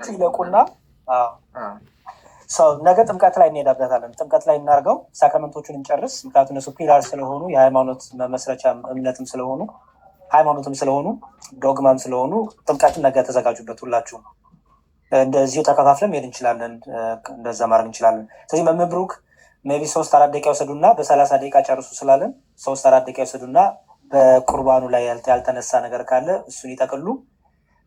ይለቁና ነገ ጥምቀት ላይ እንሄዳበታለን። ጥምቀት ላይ እናርገው፣ ሳክራመንቶቹን እንጨርስ። ምክንያቱም እነሱ ፒላር ስለሆኑ የሃይማኖት መመስረቻ እምነትም ስለሆኑ ሃይማኖትም ስለሆኑ ዶግማም ስለሆኑ ጥምቀትን ነገ ተዘጋጁበት። ሁላችሁም እንደዚሁ ተከፋፍለን መሄድ እንችላለን። እንደዛ ማድረግ እንችላለን። ስለዚህ መምህር ብሩክ ሜቢ 3-4 ደቂቃ ይወሰዱና በ30 ደቂቃ ጨርሱ ስላለን 3-4 ደቂቃ ይወሰዱና በቁርባኑ ላይ ያልተነሳ ነገር ካለ እሱን ይጠቅሉ።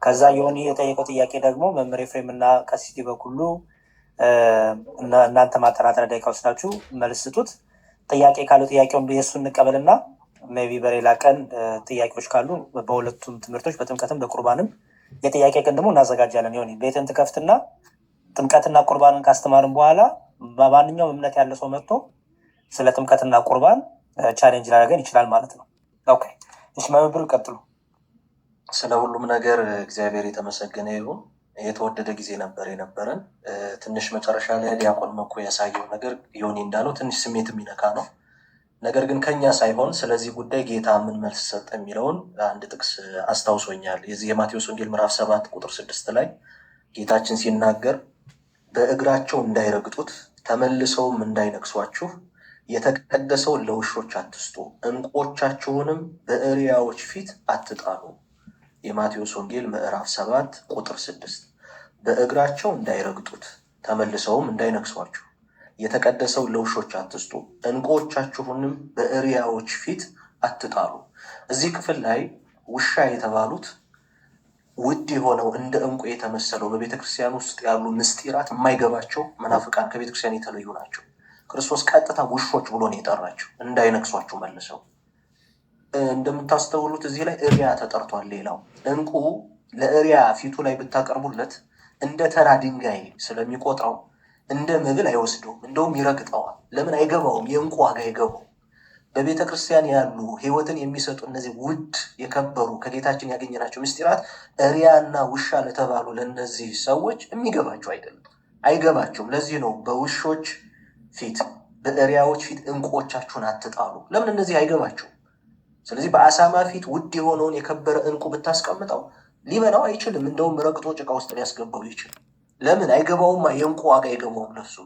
ከዛ የሆነ የጠየቀው ጥያቄ ደግሞ መምህር ኤፍሬም እና ቀሲስ በኩሉ እናንተ ማጠራጠሪያ ደቂቃ ወስዳችሁ መልስ ስጡት። ጥያቄ ካለው ጥያቄውን የእሱን እንቀበልና ሜቢ በሌላ ቀን ጥያቄዎች ካሉ በሁለቱም ትምህርቶች በጥምቀትም በቁርባንም የጥያቄ ቀን ደግሞ እናዘጋጃለን። ሆን ቤትን ትከፍትና ጥምቀትና ቁርባንን ካስተማርን በኋላ በማንኛውም እምነት ያለ ሰው መጥቶ ስለ ጥምቀትና ቁርባን ቻሌንጅ ላደርገን ይችላል ማለት ነው። ኦኬ እሺ፣ መምህር ቀጥሉ። ስለ ሁሉም ነገር እግዚአብሔር የተመሰገነ ይሁን። የተወደደ ጊዜ ነበር የነበረን። ትንሽ መጨረሻ ላይ ዲያቆን መኮ ያሳየው ነገር ዮኒ እንዳለው ትንሽ ስሜት የሚነካ ነው። ነገር ግን ከኛ ሳይሆን ስለዚህ ጉዳይ ጌታ ምን መልስ ሰጠ የሚለውን አንድ ጥቅስ አስታውሶኛል። የዚህ የማቴዎስ ወንጌል ምዕራፍ 7 ቁጥር 6 ላይ ጌታችን ሲናገር በእግራቸው እንዳይረግጡት ተመልሰውም እንዳይነክሷችሁ የተቀደሰውን ለውሾች አትስጡ፣ ዕንቁዎቻችሁንም በእሪያዎች ፊት አትጣሉ። የማቴዎስ ወንጌል ምዕራፍ 7 ቁጥር 6 በእግራቸው እንዳይረግጡት ተመልሰውም እንዳይነክሷችሁ የተቀደሰው ለውሾች አትስጡ፣ ዕንቁዎቻችሁንም በእሪያዎች ፊት አትጣሉ። እዚህ ክፍል ላይ ውሻ የተባሉት ውድ የሆነው እንደ ዕንቁ የተመሰለው በቤተክርስቲያን ውስጥ ያሉ ምስጢራት የማይገባቸው መናፍቃን ከቤተክርስቲያን የተለዩ ናቸው። ክርስቶስ ቀጥታ ውሾች ብሎ ነው የጠራቸው፣ እንዳይነክሷቸው መልሰው። እንደምታስተውሉት እዚህ ላይ እሪያ ተጠርቷል። ሌላው ዕንቁ ለእሪያ ፊቱ ላይ ብታቀርቡለት እንደ ተራ ድንጋይ ስለሚቆጥረው እንደ መብል አይወስደውም፣ እንደውም ይረግጠዋል። ለምን አይገባውም? የዕንቁ ዋጋ አይገባውም። በቤተ ክርስቲያን ያሉ ሕይወትን የሚሰጡ እነዚህ ውድ የከበሩ ከጌታችን ያገኘናቸው ምስጢራት እሪያና ውሻ ለተባሉ ለእነዚህ ሰዎች የሚገባቸው አይደለም፣ አይገባቸውም። ለዚህ ነው በውሾች ፊት በእሪያዎች ፊት ዕንቁዎቻችሁን አትጣሉ። ለምን? እነዚህ አይገባቸውም። ስለዚህ በአሳማ ፊት ውድ የሆነውን የከበረ ዕንቁ ብታስቀምጠው ሊበላው አይችልም፣ እንደውም ረግጦ ጭቃ ውስጥ ሊያስገባው ይችላል። ለምን? አይገባውማ። የዕንቁ ዋጋ አይገባውም ለሱ።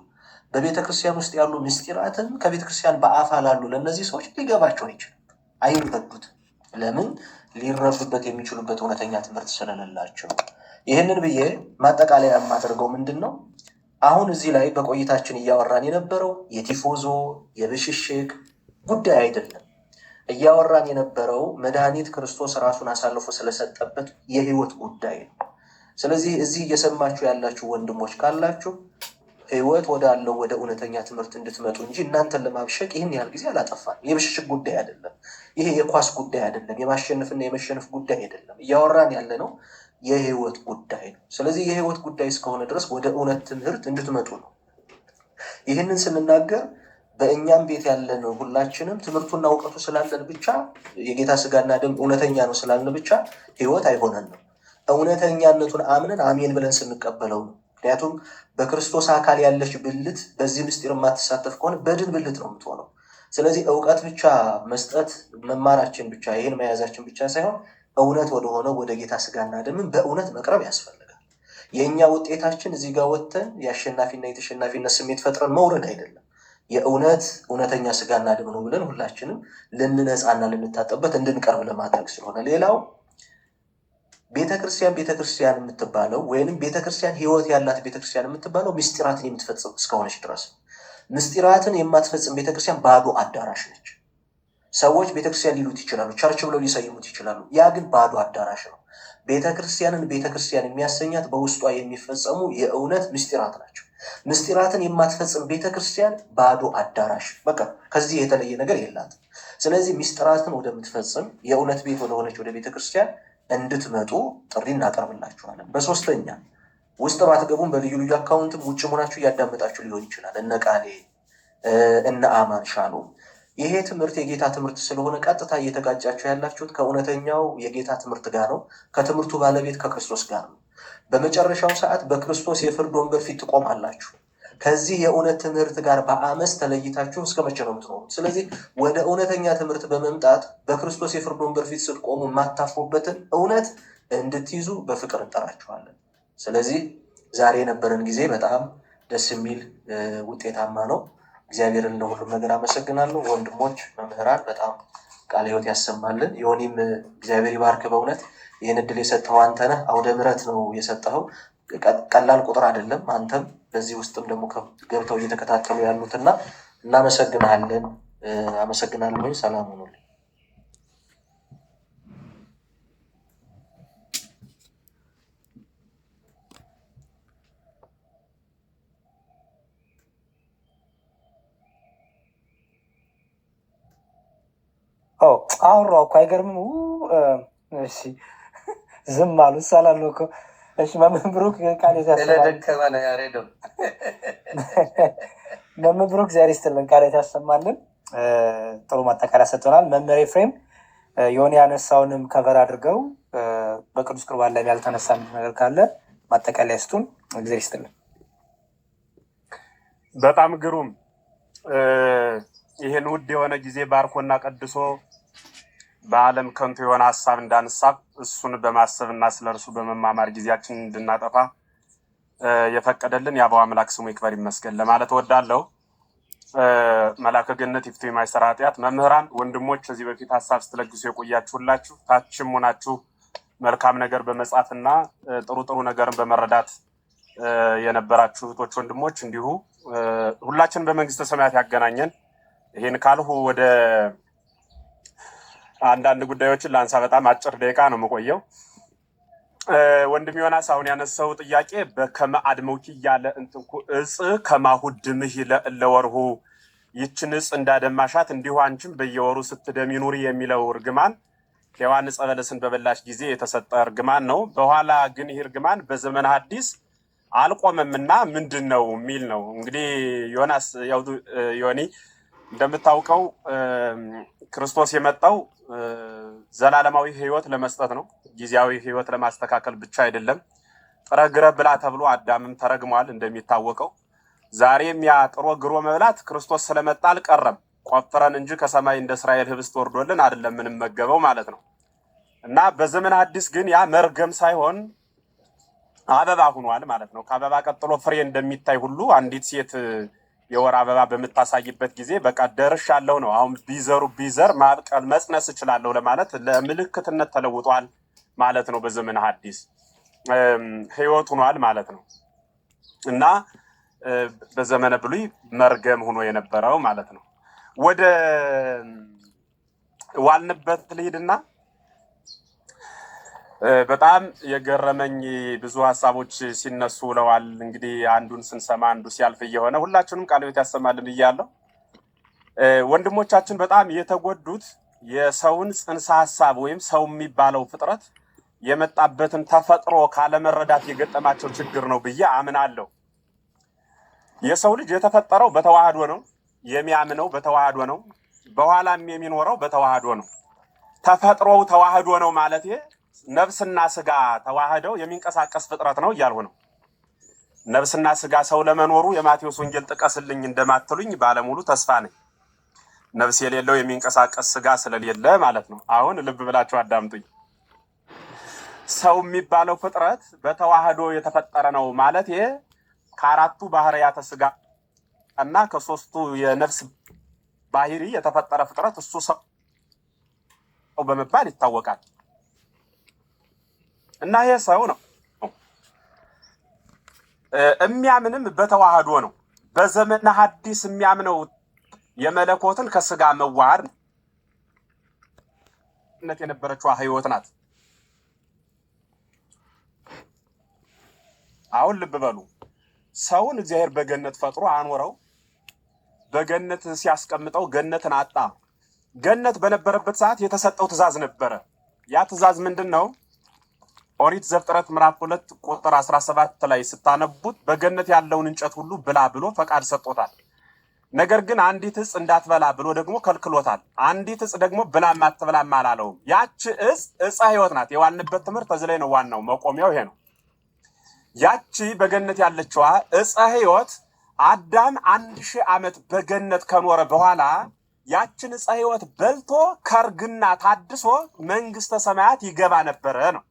በቤተ ክርስቲያን ውስጥ ያሉ ምስጢራትን ከቤተ ክርስቲያን በአፋ ላሉ ለእነዚህ ሰዎች ሊገባቸው አይችልም፣ አይረዱትም። ለምን? ሊረዱበት የሚችሉበት እውነተኛ ትምህርት ስለሌላቸው። ይህንን ብዬ ማጠቃለያ የማደርገው ምንድን ነው? አሁን እዚህ ላይ በቆይታችን እያወራን የነበረው የቲፎዞ የብሽሽቅ ጉዳይ አይደለም። እያወራን የነበረው መድኃኒት ክርስቶስ ራሱን አሳልፎ ስለሰጠበት የህይወት ጉዳይ ነው። ስለዚህ እዚህ እየሰማችሁ ያላችሁ ወንድሞች ካላችሁ ህይወት ወዳለው ወደ እውነተኛ ትምህርት እንድትመጡ እንጂ እናንተን ለማብሸቅ ይህን ያህል ጊዜ አላጠፋን። የብሽሽቅ ጉዳይ አይደለም። ይሄ የኳስ ጉዳይ አይደለም። የማሸነፍና የመሸነፍ ጉዳይ አይደለም። እያወራን ያለ ነው የህይወት ጉዳይ ነው። ስለዚህ የህይወት ጉዳይ እስከሆነ ድረስ ወደ እውነት ትምህርት እንድትመጡ ነው። ይህንን ስንናገር በእኛም ቤት ያለን ሁላችንም ትምህርቱና እውቀቱ ስላለን ብቻ የጌታ ስጋና ደም እውነተኛ ነው ስላለን ብቻ ህይወት አይሆነንም። እውነተኛነቱን አምነን አሜን ብለን ስንቀበለው ነው። ምክንያቱም በክርስቶስ አካል ያለች ብልት በዚህ ምስጢር የማትሳተፍ ከሆነ በድን ብልት ነው የምትሆነው። ስለዚህ እውቀት ብቻ መስጠት መማራችን ብቻ ይህን መያዛችን ብቻ ሳይሆን እውነት ወደሆነው ወደ ጌታ ስጋና ደምን በእውነት መቅረብ ያስፈልጋል። የእኛ ውጤታችን እዚህ ጋር ወጥተን የአሸናፊና የተሸናፊነት ስሜት ፈጥረን መውረድ አይደለም። የእውነት እውነተኛ ስጋና ደም ነው ብለን ሁላችንም ልንነጻና ልንታጠበት እንድንቀርብ ለማድረግ ስለሆነ ሌላው ቤተክርስቲያን የምትባለው ወይንም ቤተክርስቲያን ህይወት ያላት ቤተክርስቲያን የምትባለው ምስጢራትን የምትፈጽም እስከሆነች ድረስ ምስጢራትን የማትፈጽም ቤተክርስቲያን ባዶ አዳራሽ ነች። ሰዎች ቤተክርስቲያን ሊሉት ይችላሉ፣ ቸርች ብለው ሊሰይሙት ይችላሉ። ያ ግን ባዶ አዳራሽ ነው። ቤተክርስቲያንን ቤተክርስቲያን የሚያሰኛት በውስጧ የሚፈጸሙ የእውነት ምስጢራት ናቸው። ምስጢራትን የማትፈጽም ቤተክርስቲያን ባዶ አዳራሽ፣ በቃ ከዚህ የተለየ ነገር የላትም። ስለዚህ ምስጢራትን ወደምትፈጽም የእውነት ቤት ወደሆነች ወደ ቤተክርስቲያን እንድትመጡ ጥሪ እናቀርብላችኋለን። በሶስተኛ ውስጥ ባትገቡም በልዩ ልዩ አካውንትም ውጭ ሆናችሁ እያዳመጣችሁ ሊሆን ይችላል። እነ ቃሌ እነ አማን ሻሎም ይሄ ትምህርት የጌታ ትምህርት ስለሆነ ቀጥታ እየተጋጫችሁ ያላችሁት ከእውነተኛው የጌታ ትምህርት ጋር ነው። ከትምህርቱ ባለቤት ከክርስቶስ ጋር ነው። በመጨረሻው ሰዓት በክርስቶስ የፍርድ ወንበር ፊት ትቆማላችሁ። ከዚህ የእውነት ትምህርት ጋር በአመፅ ተለይታችሁ እስከ መቼ ነው የምትኖሩት? ስለዚህ ወደ እውነተኛ ትምህርት በመምጣት በክርስቶስ የፍርድ ወንበር ፊት ስትቆሙ የማታፍሩበትን እውነት እንድትይዙ በፍቅር እንጠራችኋለን። ስለዚህ ዛሬ የነበረን ጊዜ በጣም ደስ የሚል ውጤታማ ነው። እግዚአብሔርን ለሁሉም ነገር አመሰግናለሁ። ወንድሞች መምህራን በጣም ቃለ ሕይወት ያሰማልን። ዮኒም እግዚአብሔር ይባርክ። በእውነት ይህን እድል የሰጠኸው አንተ ነህ። አውደ ምሕረት ነው የሰጠኸው። ቀላል ቁጥር አይደለም። አንተም በዚህ ውስጥም ደግሞ ገብተው እየተከታተሉ ያሉትና እናመሰግናለን። አመሰግናለሁ። ሰላም ሁኑልኝ። አወራሁ እኮ አይገርምም? እሺ ዝም አሉ ሳላሉ እኮ። እሺ መምህር ብሩክ ቃል መምህር ብሩክ ዛሬ ስትልን ቃል ያሰማልን። ጥሩ ማጠቃለያ ሰጥቶናል። መምህር ኤፍሬም ዮኒ ያነሳውንም ከቨር አድርገው በቅዱስ ቁርባን ላይ ያልተነሳ ነገር ካለ ማጠቃለያ ስጡን። እግዚአብሔር ይስጥልን። በጣም ግሩም። ይህን ውድ የሆነ ጊዜ ባርኮና ቀድሶ በዓለም ከንቱ የሆነ ሀሳብ እንዳንሳብ እሱን በማሰብ እና ስለ እርሱ በመማማር ጊዜያችን እንድናጠፋ የፈቀደልን የአበው አምላክ ስሙ ይክበር ይመስገን ለማለት እወዳለሁ። መላከ ገነት ይፍቱ የማይሰራ ኃጢአት። መምህራን ወንድሞች፣ ከዚህ በፊት ሀሳብ ስትለግሱ የቆያችሁላችሁ ታችም ሆናችሁ መልካም ነገር በመጻፍና ጥሩ ጥሩ ነገርን በመረዳት የነበራችሁ እህቶች ወንድሞች፣ እንዲሁ ሁላችን በመንግስተ ሰማያት ያገናኘን። ይህን ካልሁ ወደ አንዳንድ ጉዳዮችን ላንሳ። በጣም አጭር ደቂቃ ነው የምቆየው። ወንድም ዮናስ አሁን ያነሳው ጥያቄ በከመ አድመውኪ እያለ እንትንኩ እጽ ከማሁ ድምህ ለወርሁ ይችን እጽ እንዳደማሻት እንዲሁ አንቺም በየወሩ ስትደሚ ኑሪ የሚለው እርግማን ሔዋን ዕፀ በለስን በበላሽ ጊዜ የተሰጠ እርግማን ነው። በኋላ ግን ይህ እርግማን በዘመነ ሐዲስ አልቆመምና ምንድን ነው የሚል ነው። እንግዲህ ዮናስ ያው ዮኒ እንደምታውቀው ክርስቶስ የመጣው ዘላለማዊ ሕይወት ለመስጠት ነው። ጊዜያዊ ሕይወት ለማስተካከል ብቻ አይደለም። ጥረ ግረ ብላ ተብሎ አዳምም ተረግሟል እንደሚታወቀው። ዛሬም ያ ጥሮ ግሮ መብላት ክርስቶስ ስለመጣ አልቀረም። ቆፍረን እንጂ ከሰማይ እንደ እስራኤል ህብስት ወርዶልን አይደለም የምንመገበው ማለት ነው። እና በዘመነ ሐዲስ ግን ያ መርገም ሳይሆን አበባ ሆኗል ማለት ነው። ከአበባ ቀጥሎ ፍሬ እንደሚታይ ሁሉ አንዲት ሴት የወር አበባ በምታሳይበት ጊዜ በቃ ደርሻለሁ ነው። አሁን ቢዘር ማብቀል መጽነስ እችላለሁ ለማለት ለምልክትነት ተለውጧል ማለት ነው። በዘመነ ሐዲስ ህይወት ሆኗል ማለት ነው። እና በዘመነ ብሉይ መርገም ሆኖ የነበረው ማለት ነው። ወደ ዋልንበት ልሂድና በጣም የገረመኝ ብዙ ሀሳቦች ሲነሱ ውለዋል። እንግዲህ አንዱን ስንሰማ አንዱ ሲያልፍ እየሆነ ሁላችንም ቃለ ሕይወት ያሰማልን ብያለሁ። ወንድሞቻችን በጣም የተጎዱት የሰውን ጽንሰ ሀሳብ ወይም ሰው የሚባለው ፍጥረት የመጣበትን ተፈጥሮ ካለመረዳት የገጠማቸው ችግር ነው ብዬ አምናለሁ። የሰው ልጅ የተፈጠረው በተዋህዶ ነው። የሚያምነው በተዋህዶ ነው። በኋላም የሚኖረው በተዋህዶ ነው። ተፈጥሮው ተዋህዶ ነው ማለት ነፍስና ስጋ ተዋህደው የሚንቀሳቀስ ፍጥረት ነው እያልሁ ነው። ነፍስና ስጋ ሰው ለመኖሩ የማቴዎስ ወንጌል ጥቀስልኝ እንደማትሉኝ ባለሙሉ ተስፋ ነኝ። ነፍስ የሌለው የሚንቀሳቀስ ስጋ ስለሌለ ማለት ነው። አሁን ልብ ብላችሁ አዳምጡኝ። ሰው የሚባለው ፍጥረት በተዋህዶ የተፈጠረ ነው ማለት ከአራቱ ባህርያተ ስጋ እና ከሶስቱ የነፍስ ባህሪ የተፈጠረ ፍጥረት እሱ ሰው በመባል ይታወቃል። እና ይሄ ሰው ነው። የሚያምንም በተዋህዶ ነው። በዘመነ ሐዲስ የሚያምነው የመለኮትን ከስጋ መዋሃድ ነት የነበረችው ህይወት ናት። አሁን ልብ በሉ። ሰውን እግዚአብሔር በገነት ፈጥሮ አኖረው። በገነት ሲያስቀምጠው ገነትን አጣ። ገነት በነበረበት ሰዓት የተሰጠው ትእዛዝ ነበረ። ያ ትእዛዝ ምንድን ነው? ኦሪት ዘፍጥረት ምዕራፍ 2 ቁጥር 17 ላይ ስታነቡት በገነት ያለውን እንጨት ሁሉ ብላ ብሎ ፈቃድ ሰጥቶታል። ነገር ግን አንዲት ዕፅ እንዳትበላ ብሎ ደግሞ ከልክሎታል። አንዲት ዕፅ ደግሞ ብላም አትብላም አላለውም። ያቺ ዕፀ ሕይወት ናት። የዋልንበት ትምህርት እዚህ ላይ ነው። ዋናው መቆሚያው ይሄ ነው። ያቺ በገነት ያለችዋ ዕፀ ሕይወት አዳም 1000 ዓመት በገነት ከኖረ በኋላ ያችን ዕፀ ሕይወት በልቶ ከርግና ታድሶ መንግስተ ሰማያት ይገባ ነበረ ነው።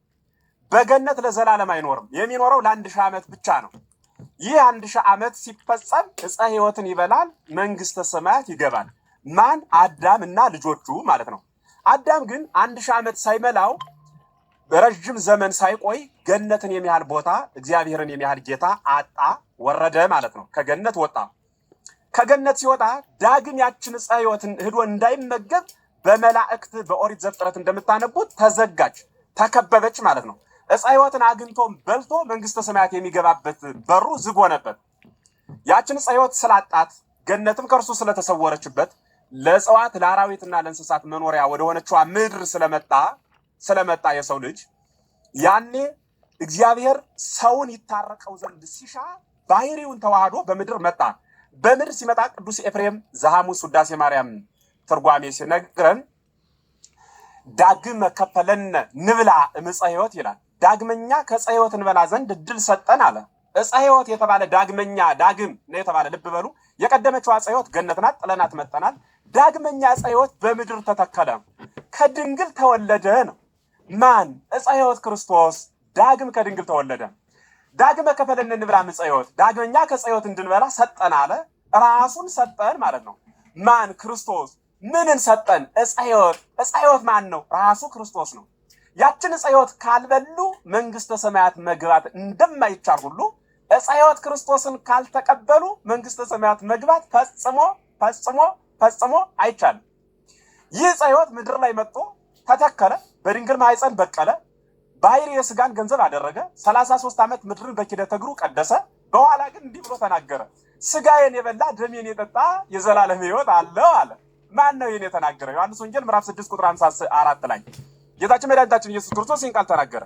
በገነት ለዘላለም አይኖርም። የሚኖረው ለ1000 ዓመት ብቻ ነው። ይህ 1000 ዓመት ሲፈጸም ዕፀ ሕይወትን ይበላል፣ መንግስተ ሰማያት ይገባል። ማን? አዳም እና ልጆቹ ማለት ነው። አዳም ግን 1000 ዓመት ሳይመላው በረጅም ዘመን ሳይቆይ ገነትን የሚያህል ቦታ እግዚአብሔርን የሚያህል ጌታ አጣ፣ ወረደ ማለት ነው። ከገነት ወጣ። ከገነት ሲወጣ ዳግም ያችን ዕፀ ሕይወትን ሄዶ እንዳይመገብ በመላእክት በኦሪት ዘፍጥረት እንደምታነቡት ተዘጋች፣ ተከበበች ማለት ነው። ዕፀ ሕይወትን አግኝቶ በልቶ መንግስተ ሰማያት የሚገባበት በሩ ዝግ ሆነበት። ያችን ዕፀ ሕይወት ስላጣት ገነትም ከእርሱ ስለተሰወረችበት ለእጽዋት ለአራዊትና ለእንስሳት መኖሪያ ወደሆነችዋ ምድር ስለመጣ የሰው ልጅ ያኔ እግዚአብሔር ሰውን ይታረቀው ዘንድ ሲሻ ባህሪውን ተዋህዶ በምድር መጣ። በምድር ሲመጣ ቅዱስ ኤፍሬም ዘሐሙስ ውዳሴ ማርያም ትርጓሜ ሲነግረን ዳግመ ከፈለነ ንብላ እምዕፀ ሕይወት ይላል። ዳግመኛ ከዕፀ ሕይወት እንበላ ዘንድ እድል ሰጠን አለ። ዕፀ ሕይወት የተባለ ዳግመኛ ዳግም ነው የተባለ ልብ በሉ። የቀደመችው ዕፀ ሕይወት ገነት ናት፣ ጥለናት መጠናል። ዳግመኛ ዕፀ ሕይወት በምድር ተተከለ፣ ከድንግል ተወለደ ነው። ማን? ዕፀ ሕይወት ክርስቶስ ዳግም ከድንግል ተወለደ። ዳግመ ከፈለነ ንብላ እምዕፀ ሕይወት፣ ዳግመኛ ከዕፀ ሕይወት እንድንበላ ሰጠን አለ። ራሱን ሰጠን ማለት ነው። ማን? ክርስቶስ። ምንን ሰጠን? ዕፀ ሕይወት። ዕፀ ሕይወት ማን ነው? ራሱ ክርስቶስ ነው። ያችን ዕፀ ሕይወት ካልበሉ መንግስተ ሰማያት መግባት እንደማይቻል ሁሉ ዕፀ ሕይወት ክርስቶስን ካልተቀበሉ መንግስተ ሰማያት መግባት ፈጽሞ አይቻልም። ይህ ዕፀ ሕይወት ምድር ላይ መጥቶ ተተከለ፣ በድንግል ማኅፀን በቀለ፣ ባህሪ የስጋን ገንዘብ አደረገ። 33 ዓመት ምድርን በኪደተ እግሩ ቀደሰ። በኋላ ግን እንዲህ ብሎ ተናገረ፣ ስጋዬን የበላ ደሜን የጠጣ የዘላለም ሕይወት አለው አለ። ማን ነው ይህን የተናገረ? ዮሐንስ ወንጌል ምዕራፍ 6 ቁጥር 54 ላይ ጌታችን መድኃኒታችን ኢየሱስ ክርስቶስ ይህን ቃል ተናገረ።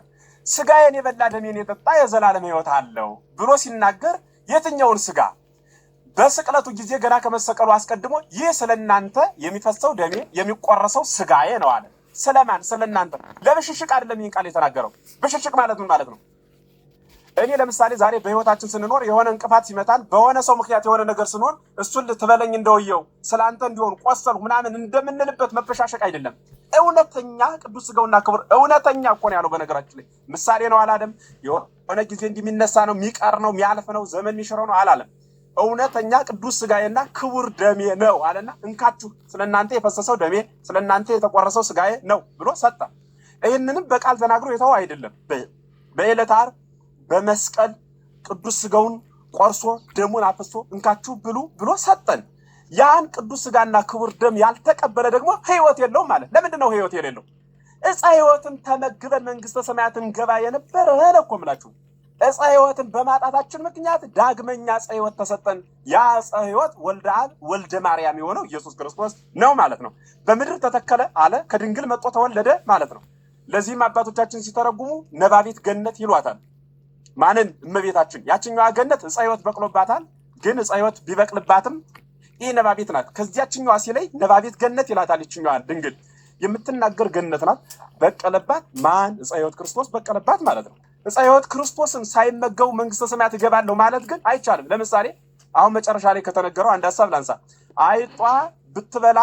ስጋዬን የበላ ደሜን የጠጣ የዘላለም ሕይወት አለው ብሎ ሲናገር የትኛውን ስጋ? በስቅለቱ ጊዜ ገና ከመሰቀሉ አስቀድሞ ይህ ስለእናንተ የሚፈሰው ደሜ የሚቆረሰው ስጋዬ ነው አለ። ስለማን? ስለእናንተ። ለብሽሽቅ አይደለም ይህን ቃል የተናገረው። ብሽሽቅ ማለት ምን ማለት ነው? እኔ ለምሳሌ ዛሬ በህይወታችን ስንኖር የሆነ እንቅፋት ሲመታን በሆነ ሰው ምክንያት የሆነ ነገር ስንሆን እሱን ልትበለኝ እንደወየው ስለአንተ እንዲሆን ቆሰሉ ምናምን እንደምንልበት መበሻሸቅ አይደለም። እውነተኛ ቅዱስ ስጋውና ክቡር እውነተኛ እኮ ነው ያለው። በነገራችን ላይ ምሳሌ ነው አላለም። የሆነ ጊዜ እንደሚነሳ ነው የሚቀር ነው የሚያልፍ ነው ዘመን የሚሽረው ነው አላለም። እውነተኛ ቅዱስ ስጋዬና ክቡር ደሜ ነው አለና እንካችሁ ስለእናንተ የፈሰሰው ደሜ ስለእናንተ የተቆረሰው ስጋዬ ነው ብሎ ሰጠ። ይህንንም በቃል ተናግሮ የተው አይደለም። በዕለተ ዓርብ በመስቀል ቅዱስ ስጋውን ቆርሶ ደሙን አፍሶ እንካችሁ ብሉ ብሎ ሰጠን። ያን ቅዱስ ስጋና ክቡር ደም ያልተቀበለ ደግሞ ህይወት የለውም ማለት። ለምንድን ነው ህይወት የሌለው? ዕፀ ሕይወትን ተመግበን መንግስተ ሰማያትን ገባ የነበረ እኮ ምላችሁ ዕፀ ሕይወትን በማጣታችን ምክንያት ዳግመኛ ዕፀ ሕይወት ተሰጠን። ያ ዕፀ ሕይወት ወልደ አብ ወልደ ማርያም የሆነው ኢየሱስ ክርስቶስ ነው ማለት ነው። በምድር ተተከለ አለ፣ ከድንግል መጥቶ ተወለደ ማለት ነው። ለዚህም አባቶቻችን ሲተረጉሙ ነባቢት ገነት ይሏታል። ማንን? እመቤታችን። ያችኛዋ ገነት ዕፀ ሕይወት በቅሎባታል። ግን ዕፀ ሕይወት ቢበቅልባትም ይህ ነባቢት ናት። ከዚያችኛዋ ሲለይ ነባቢት ገነት ይላታል። ይችኛዋ ድንግል የምትናገር ገነት ናት። በቀለባት። ማን? ዕፀ ሕይወት ክርስቶስ በቀለባት ማለት ነው። ዕፀ ሕይወት ክርስቶስን ሳይመገቡ መንግስተ ሰማያት እገባለሁ ማለት ግን አይቻልም። ለምሳሌ አሁን መጨረሻ ላይ ከተነገረው አንድ ሀሳብ ላንሳ። አይጧ ብትበላ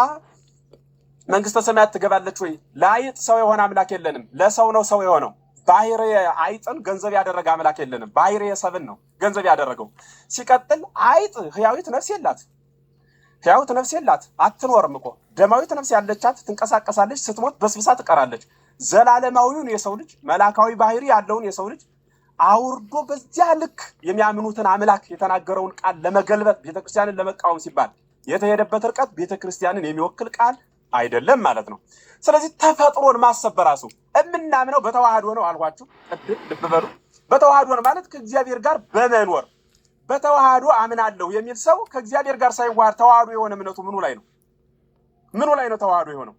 መንግስተ ሰማያት ትገባለች ወይ? ለአይጥ ሰው የሆነ አምላክ የለንም። ለሰው ነው ሰው የሆነው። ባህሪ አይጥን ገንዘብ ያደረገ አምላክ የለንም። ባህሪ ሰብን ነው ገንዘብ ያደረገው። ሲቀጥል አይጥ ህያዊት ነፍስ የላት። ህያዊት ነፍስ የላት፣ አትኖርም እኮ። ደማዊት ነፍስ ያለቻት ትንቀሳቀሳለች፣ ስትሞት በስብሳ ትቀራለች። ዘላለማዊውን የሰው ልጅ መላካዊ ባህሪ ያለውን የሰው ልጅ አውርዶ በዚያ ልክ የሚያምኑትን አምላክ የተናገረውን ቃል ለመገልበጥ ቤተክርስቲያንን ለመቃወም ሲባል የተሄደበት ርቀት ቤተክርስቲያንን የሚወክል ቃል አይደለም ማለት ነው። ስለዚህ ተፈጥሮን ማሰብ በራሱ የምናምነው በተዋህዶ ነው አልኳችሁ። ልብ በሉ። በተዋህዶ ነው ማለት ከእግዚአብሔር ጋር በመኖር በተዋህዶ አምናለሁ የሚል ሰው ከእግዚአብሔር ጋር ሳይዋሃድ ተዋህዶ የሆነ እምነቱ ምኑ ላይ ነው? ምኑ ላይ ነው ተዋህዶ የሆነው?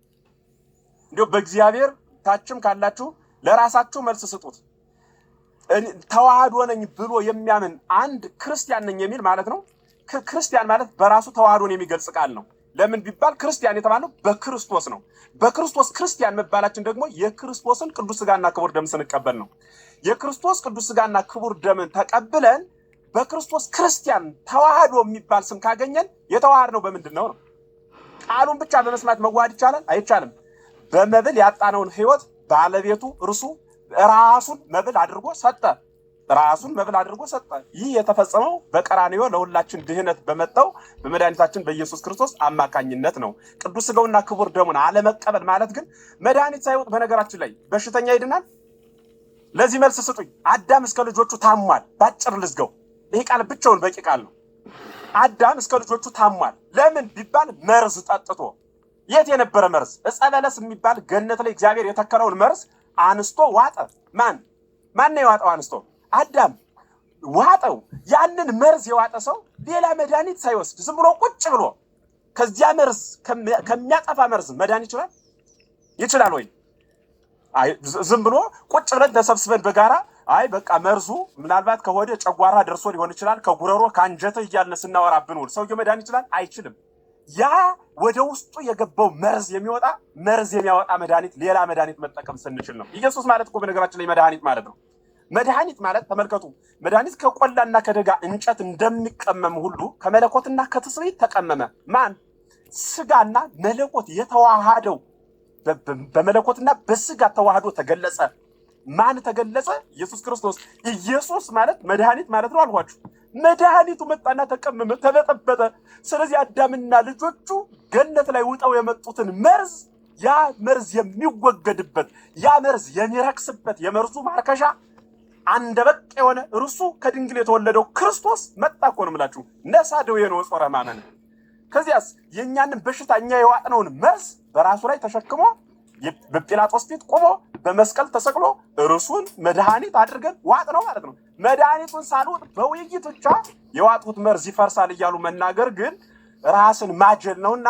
እንዲሁ በእግዚአብሔር ታችም ካላችሁ ለራሳችሁ መልስ ስጡት። ተዋህዶ ነኝ ብሎ የሚያምን አንድ ክርስቲያን ነኝ የሚል ማለት ነው። ክርስቲያን ማለት በራሱ ተዋህዶን የሚገልጽ ቃል ነው። ለምን ቢባል ክርስቲያን የተባለው በክርስቶስ ነው። በክርስቶስ ክርስቲያን መባላችን ደግሞ የክርስቶስን ቅዱስ ስጋና ክቡር ደም ስንቀበል ነው። የክርስቶስ ቅዱስ ስጋና ክቡር ደምን ተቀብለን በክርስቶስ ክርስቲያን ተዋህዶ የሚባል ስም ካገኘን የተዋህድነው በምንድን ነው? ቃሉን ብቻ በመስማት መዋሃድ ይቻላል? አይቻልም። በመብል ያጣነውን ህይወት ባለቤቱ እርሱ ራሱን መብል አድርጎ ሰጠ። ራሱን መብል አድርጎ ሰጠ። ይህ የተፈጸመው በቀራንዮ ለሁላችን ድህነት በመጣው በመድኃኒታችን በኢየሱስ ክርስቶስ አማካኝነት ነው። ቅዱስ ሥጋውና ክቡር ደሙን አለመቀበል ማለት ግን መድኃኒት ሳይወጥ በነገራችን ላይ በሽተኛ ይድናል? ለዚህ መልስ ስጡኝ። አዳም እስከ ልጆቹ ታሟል። ባጭር ልዝገው፣ ይህ ቃል ብቻውን በቂ ቃል ነው። አዳም እስከ ልጆቹ ታሟል። ለምን ቢባል መርዝ ጠጥቶ። የት የነበረ መርዝ? ዕፀ በለስ የሚባል ገነት ላይ እግዚአብሔር የተከለውን መርዝ አንስቶ ዋጠ። ማን ነው የዋጠው? አንስቶ አዳም ዋጠው። ያንን መርዝ የዋጠ ሰው ሌላ መድኃኒት ሳይወስድ ዝም ብሎ ቁጭ ብሎ ከዚያ መርዝ ከሚያጠፋ መርዝ መዳን ይችላል? ይችላል ወይ? አይ ዝም ብሎ ቁጭ ብለን ተሰብስበን በጋራ አይ በቃ መርዙ ምናልባት ከሆደ ጨጓራ ደርሶ ሊሆን ይችላል፣ ከጉረሮ ከአንጀት እያልን ስናወራ ብንውል ሰውየው መዳን ይችላል? አይችልም። ያ ወደ ውስጡ የገባው መርዝ የሚያወጣ መድኃኒት ሌላ መድኃኒት መጠቀም ስንችል ነው። ኢየሱስ ማለት እኮ በነገራችን ላይ መድኃኒት ማለት ነው። መድኃኒት ማለት ተመልከቱ፣ መድኃኒት ከቆላና ከደጋ እንጨት እንደሚቀመም ሁሉ ከመለኮትና ከትስብእት ተቀመመ። ማን? ስጋና መለኮት የተዋሃደው በመለኮትና በስጋ ተዋህዶ ተገለጸ። ማን ተገለጸ? ኢየሱስ ክርስቶስ። ኢየሱስ ማለት መድኃኒት ማለት ነው አልኋችሁ። መድኃኒቱ መጣና ተቀመመ፣ ተበጠበጠ። ስለዚህ አዳምና ልጆቹ ገነት ላይ ውጠው የመጡትን መርዝ ያ መርዝ የሚወገድበት ያ መርዝ የሚረክስበት የመርዙ ማርከሻ አንደበቅ የሆነ እርሱ ከድንግል የተወለደው ክርስቶስ መጣ እኮ ነው የምላችሁ። ነሣ ደዌነ ወጾረ ሕማመነ። ከዚያስ የእኛንን በሽታ እኛ የዋጥነውን መርዝ በራሱ ላይ ተሸክሞ በጲላጦስ ፊት ቆሞ በመስቀል ተሰቅሎ እርሱን መድኃኒት አድርገን ዋጥ ነው ማለት ነው። መድኃኒቱን ሳልውጥ በውይይት ብቻ የዋጡት መርዝ ይፈርሳል እያሉ መናገር ግን ራስን ማጀል ነውና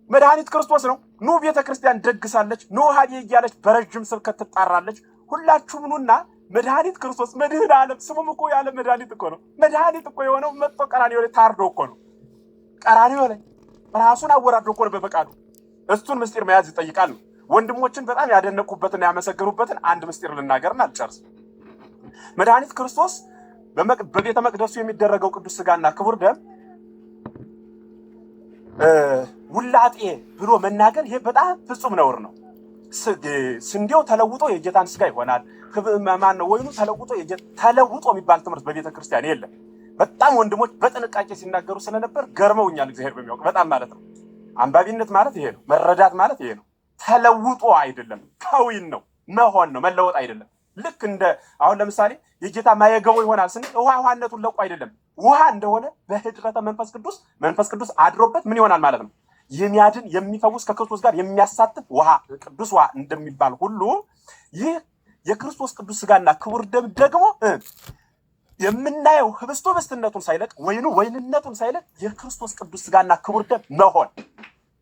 መድኃኒት ክርስቶስ ነው። ኑ ቤተክርስቲያን ደግሳለች፣ ኑ ሀቤ እያለች በረጅም ስብከት ትጣራለች። ሁላችሁም ኑና መድኃኒት ክርስቶስ መድህን ዓለም ስሙም እኮ ያለ መድኃኒት እኮ ነው። መድኃኒት እኮ የሆነው መጥቶ ቀራንዮ ላይ ታርዶ እኮ ነው። ቀራንዮ ላይ ራሱን አወራዶ እኮ ነው በፈቃዱ። እሱን ምስጢር መያዝ ይጠይቃል ነው። ወንድሞችን በጣም ያደነቁበትና ያመሰገኑበትን አንድ ምስጢር ልናገርና አልጨርስ። መድኃኒት ክርስቶስ በቤተ መቅደሱ የሚደረገው ቅዱስ ሥጋና ክቡር ደም ውላጤ ብሎ መናገር ይሄ በጣም ፍጹም ነውር ነው። ስንዴው ተለውጦ የጌታን ሥጋ ይሆናል፣ ማን ነው ወይኑ ተለውጦ የሚባል ትምህርት በቤተ ክርስቲያን የለም። በጣም ወንድሞች በጥንቃቄ ሲናገሩ ስለነበር ገርመውኛል። እግዚአብሔር በሚያውቅ በጣም ማለት ነው። አንባቢነት ማለት ይሄ ነው። መረዳት ማለት ይሄ ነው። ተለውጦ አይደለም፣ ከዊን ነው፣ መሆን ነው፣ መለወጥ አይደለም። ልክ እንደ አሁን ለምሳሌ የጌታ ማየገቦ ይሆናል ስንል ውሃነቱን ለቆ አይደለም። ውሃ እንደሆነ በህድረተ መንፈስ ቅዱስ አድሮበት ምን ይሆናል ማለት ነው? የሚያድን የሚፈውስ ከክርስቶስ ጋር የሚያሳትፍ ውሃ ቅዱስ ውሃ እንደሚባል ሁሉ ይህ የክርስቶስ ቅዱስ ሥጋና ክቡር ደም ደግሞ የምናየው ህብስቱ ህብስትነቱን ሳይለቅ ወይኑ ወይንነቱን ሳይለቅ የክርስቶስ ቅዱስ ሥጋና ክቡር ደም መሆን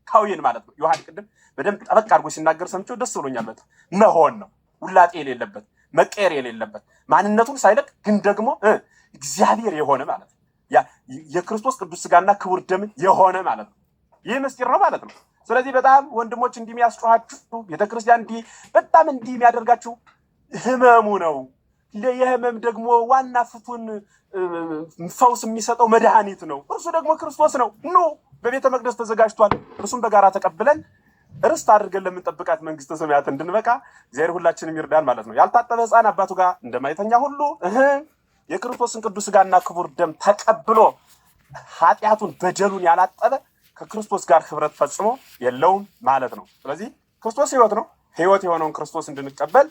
ካዊን ማለት ነው። ዮሐንስ ቅድም በደንብ ጠበቅ አድርጎ ሲናገር ሰምቼው ደስ ብሎኛል። በጣም መሆን ነው፣ ውላጤ የሌለበት መቀየር የሌለበት ማንነቱን ሳይለቅ ግን ደግሞ እግዚአብሔር የሆነ ማለት ነው። ያ የክርስቶስ ቅዱስ ሥጋና ክቡር ደም የሆነ ማለት ነው። ይህ ምስጢር ነው ማለት ነው። ስለዚህ በጣም ወንድሞች እንዲህ የሚያስጨዋችሁ ቤተክርስቲያን በጣም እንዲህ የሚያደርጋችሁ ህመሙ ነው። የህመም ደግሞ ዋና ፍቱን ፈውስ የሚሰጠው መድኃኒት ነው። እርሱ ደግሞ ክርስቶስ ነው። ኑ በቤተ መቅደስ ተዘጋጅቷል። እርሱም በጋራ ተቀብለን ርስት አድርገን ለምንጠብቃት መንግስተ ሰማያት እንድንበቃ እግዚአብሔር ሁላችንም ይርዳን ማለት ነው። ያልታጠበ ሕፃን አባቱ ጋር እንደማይተኛ ሁሉ የክርስቶስን ቅዱስ ሥጋና ክቡር ደም ተቀብሎ ኃጢአቱን በደሉን ያላጠበ ከክርስቶስ ጋር ህብረት ፈጽሞ የለውም ማለት ነው። ስለዚህ ክርስቶስ ህይወት ነው። ህይወት የሆነውን ክርስቶስ እንድንቀበል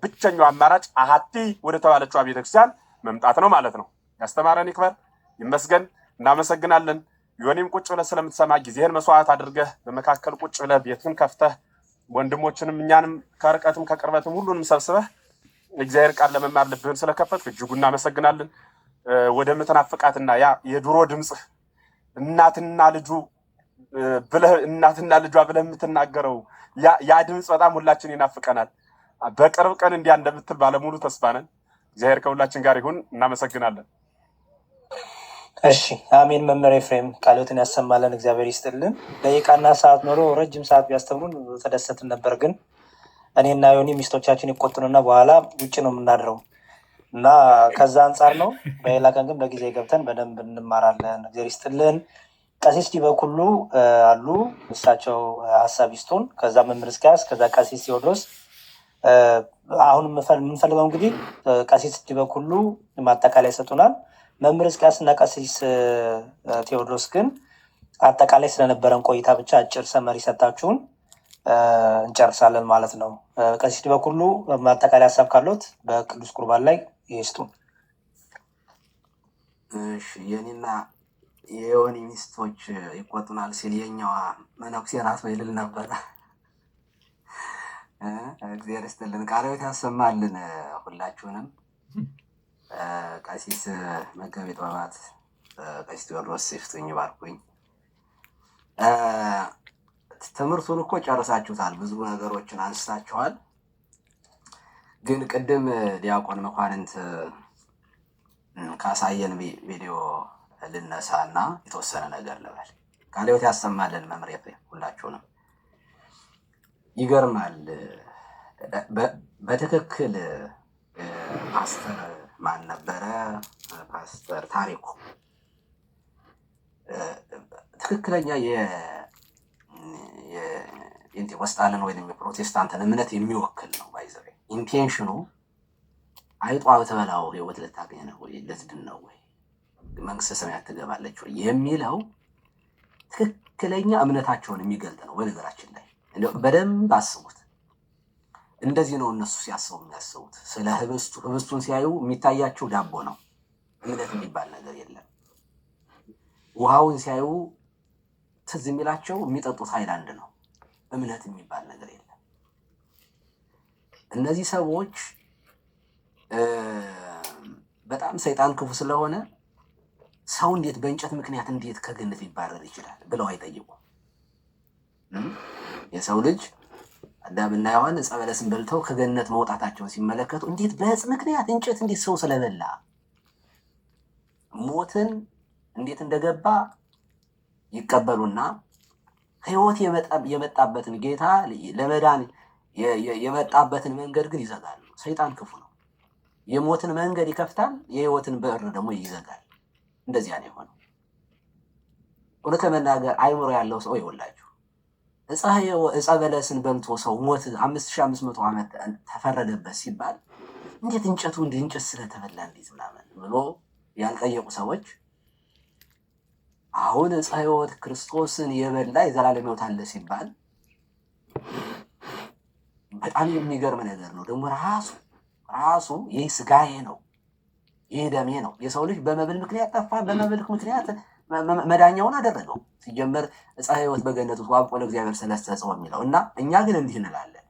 ብቸኛው አማራጭ አሐቲ ወደ ተባለችው ቤተክርስቲያን መምጣት ነው ማለት ነው። ያስተማረን ይክበር ይመስገን። እናመሰግናለን። ዮኒም ቁጭ ብለህ ስለምትሰማ ጊዜህን መስዋዕት አድርገህ በመካከል ቁጭ ብለህ ቤትን ከፍተህ ወንድሞችንም እኛንም ከርቀትም ከቅርበትም ሁሉንም ሰብስበህ እግዚአብሔር ቃል ለመማር ልብህን ስለከፈትክ እጅጉ እናመሰግናለን። ወደ ምትናፍቃትና ያ የድሮ ድምፅህ እናትና ልጇ ብለህ የምትናገረው ያ ድምፅ በጣም ሁላችን ይናፍቀናል። በቅርብ ቀን እንዲያ እንደምትል ባለሙሉ ተስፋ ነን። እግዚአብሔር ከሁላችን ጋር ይሁን። እናመሰግናለን። እሺ አሜን። መምህር ኤፍሬም ቃሎትን ያሰማለን፣ እግዚአብሔር ይስጥልን። ደቂቃና ሰዓት ኖሮ ረጅም ሰዓት ቢያስተምሩን ተደሰትን ነበር። ግን እኔና ዮኒ ሚስቶቻችን ይቆጡንና በኋላ ውጭ ነው የምናድረው እና ከዛ አንጻር ነው። በሌላ ቀን ግን በጊዜ ገብተን በደንብ እንማራለን። እግዚአብሔር ይስጥልን። ቀሲስ ዲበኩሉ አሉ፣ እሳቸው ሀሳብ ይስጡን። ከዛ መምህር እስኪያስ፣ ከዛ ቀሲስ ቴዎድሮስ፣ አሁን የምንፈልገው እንግዲህ ቀሲስ ዲበኩሉ ማጠቃላይ ይሰጡናል። መምህር ሕዝቅያስ እና ቀሲስ ቴዎድሮስ ግን አጠቃላይ ስለነበረን ቆይታ ብቻ አጭር ሰመሪ ሰጣችሁን እንጨርሳለን ማለት ነው። ቀሲስ ዲበኩሉ ማጠቃላይ ሀሳብ ካለት በቅዱስ ቁርባን ላይ ይስጡን። እሺ፣ የኔና የዮኒ ሚስቶች ይቆጡናል ሲል የኛዋ መነኩሴ ናት ወይ ልል ነበረ። እግዚአብሔር ይስጥልን፣ ቃለ ሕይወት ያሰማልን ሁላችሁንም። ቀሲስ መጋቤ ጥበባት ቀሲስ ቴዎድሮስ ይፍቱኝ ይባርኩኝ። ትምህርቱን እኮ ጨርሳችሁታል፣ ብዙ ነገሮችን አንስታችኋል። ግን ቅድም ዲያቆን መኳንንት ካሳየን ቪዲዮ ልነሳ እና የተወሰነ ነገር ልበል። ቃለ ሕይወት ያሰማልን መምህር ኤፍሬም ሁላችሁንም። ይገርማል። በትክክል ፓስተር ማን ነበረ? ፓስተር ታሪኩ ትክክለኛ የጴንጤቆስጣልን ወይም የፕሮቴስታንትን እምነት የሚወክል ነው። ባይዘቤ ኢንቴንሽኑ አይጧ ብትበላው ሕይወት ልታገኝ ነው ወይ ልትድን ነው ወይ መንግስተ ሰማያት ትገባለች ወይ የሚለው ትክክለኛ እምነታቸውን የሚገልጥ ነው። በነገራችን ላይ በደንብ አስቡት። እንደዚህ ነው እነሱ ሲያስቡ የሚያስቡት። ስለ ህብስቱን ሲያዩ የሚታያቸው ዳቦ ነው። እምነት የሚባል ነገር የለም። ውሃውን ሲያዩ ትዝ የሚላቸው የሚጠጡት ሃይላንድ ነው። እምነት የሚባል ነገር የለም። እነዚህ ሰዎች በጣም ሰይጣን ክፉ ስለሆነ ሰው እንዴት በእንጨት ምክንያት እንዴት ከገነት ሊባረር ይችላል ብለው አይጠይቁም። የሰው ልጅ አዳምና ሔዋን ዕፀ በለስን በልተው ከገነት መውጣታቸውን ሲመለከቱ እንዴት በዕፅ ምክንያት እንጨት እንዴት ሰው ስለበላ ሞትን እንዴት እንደገባ ይቀበሉና ሕይወት የመጣበትን ጌታ ለመዳን የመጣበትን መንገድ ግን ይዘጋሉ። ሰይጣን ክፉ ነው። የሞትን መንገድ ይከፍታል፣ የሕይወትን በር ደግሞ ይዘጋል። እንደዚያ ነው የሆነው። እውነት ለመናገር አይምሮ ያለው ሰው ይወላችሁ ዕፀ በለስን በልቶ ሰው ሞት 5500 ዓመት ተፈረደበት ሲባል እንዴት እንጨቱ እንደ እንጨት ስለተበላ እንዴት ምናምን ብሎ ያልጠየቁ ሰዎች አሁን ዕፀ ሕይወት ክርስቶስን የበላ የዘላለም ሕይወት አለ ሲባል በጣም የሚገርም ነገር ነው። ደግሞ ራሱ ይህ ስጋዬ ነው፣ ይህ ደሜ ነው። የሰው ልጅ በመብል ምክንያት ጠፋ፣ በመብል ምክንያት መዳኛውን አደረገው። ሲጀመር ዕፀ ሕይወት በገነት ውስጥ ዋብቆ ለእግዚአብሔር ሰለስተ ዕፅ የሚለው እና እኛ ግን እንዲህ እንላለን።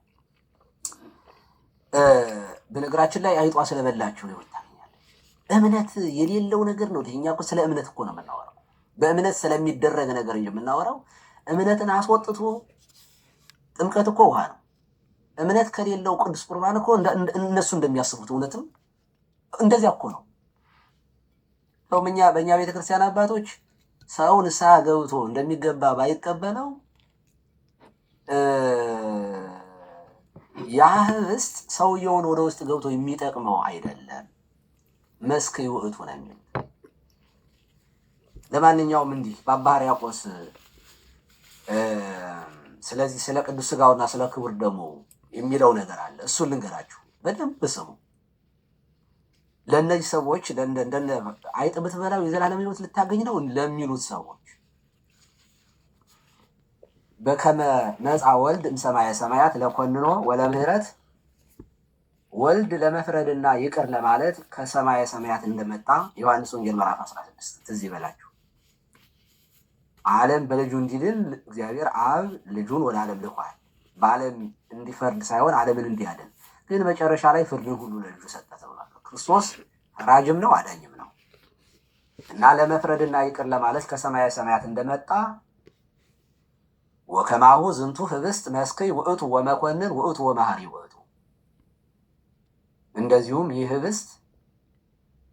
በነገራችን ላይ አይጧ ስለበላችሁ ሕይወት ታገኛለች። እምነት የሌለው ነገር ነው። እኛ እኮ ስለ እምነት እኮ ነው የምናወራው። በእምነት ስለሚደረግ ነገር እንጂ የምናወራው እምነትን አስወጥቶ ጥምቀት እኮ ውሃ ነው። እምነት ከሌለው ቅዱስ ቁርባን እኮ እነሱ እንደሚያስቡት እውነትም እንደዚያ እኮ ነው። በእኛ ቤተክርስቲያን አባቶች ሰው ንስሐ ገብቶ እንደሚገባ ባይቀበለው ያ ህብስት ሰውየውን ወደ ውስጥ ገብቶ የሚጠቅመው አይደለም። መስክ ውእቱ ነው የሚል። ለማንኛውም እንዲህ በአባ ሕርያቆስ ስለዚህ ስለ ቅዱስ ሥጋውና ስለ ክቡር ደሙ የሚለው ነገር አለ። እሱን ልንገራችሁ፣ በደንብ ስሙ። ለእነዚህ ሰዎች እንደነ አይጥ ብትበላው የዘላለም ሕይወት ልታገኝ ነው ለሚሉት ሰዎች በከመ መጻ ወልድ እምሰማየ ሰማያት ለኮንኖ ወለምህረት፣ ወልድ ለመፍረድና ይቅር ለማለት ከሰማየ ሰማያት እንደመጣ ዮሐንስ ወንጌል ምዕራፍ 16 ትዝ ይበላችሁ። ዓለም በልጁ እንዲድን እግዚአብሔር አብ ልጁን ወደ ዓለም ልኳል። በዓለም እንዲፈርድ ሳይሆን ዓለምን እንዲያድን። ግን መጨረሻ ላይ ፍርድን ሁሉ ለልጁ ሰጠ ተብሏል። ክርስቶስ ፈራጅም ነው አዳኝም ነው እና ለመፍረድና ይቅር ለማለት ከሰማየ ሰማያት እንደመጣ ወከማሁ ዝንቱ ህብስት መስክይ ውእቱ ወመኮንን ውእቱ ወመሐሪ ውእቱ፣ እንደዚሁም ይህ ህብስት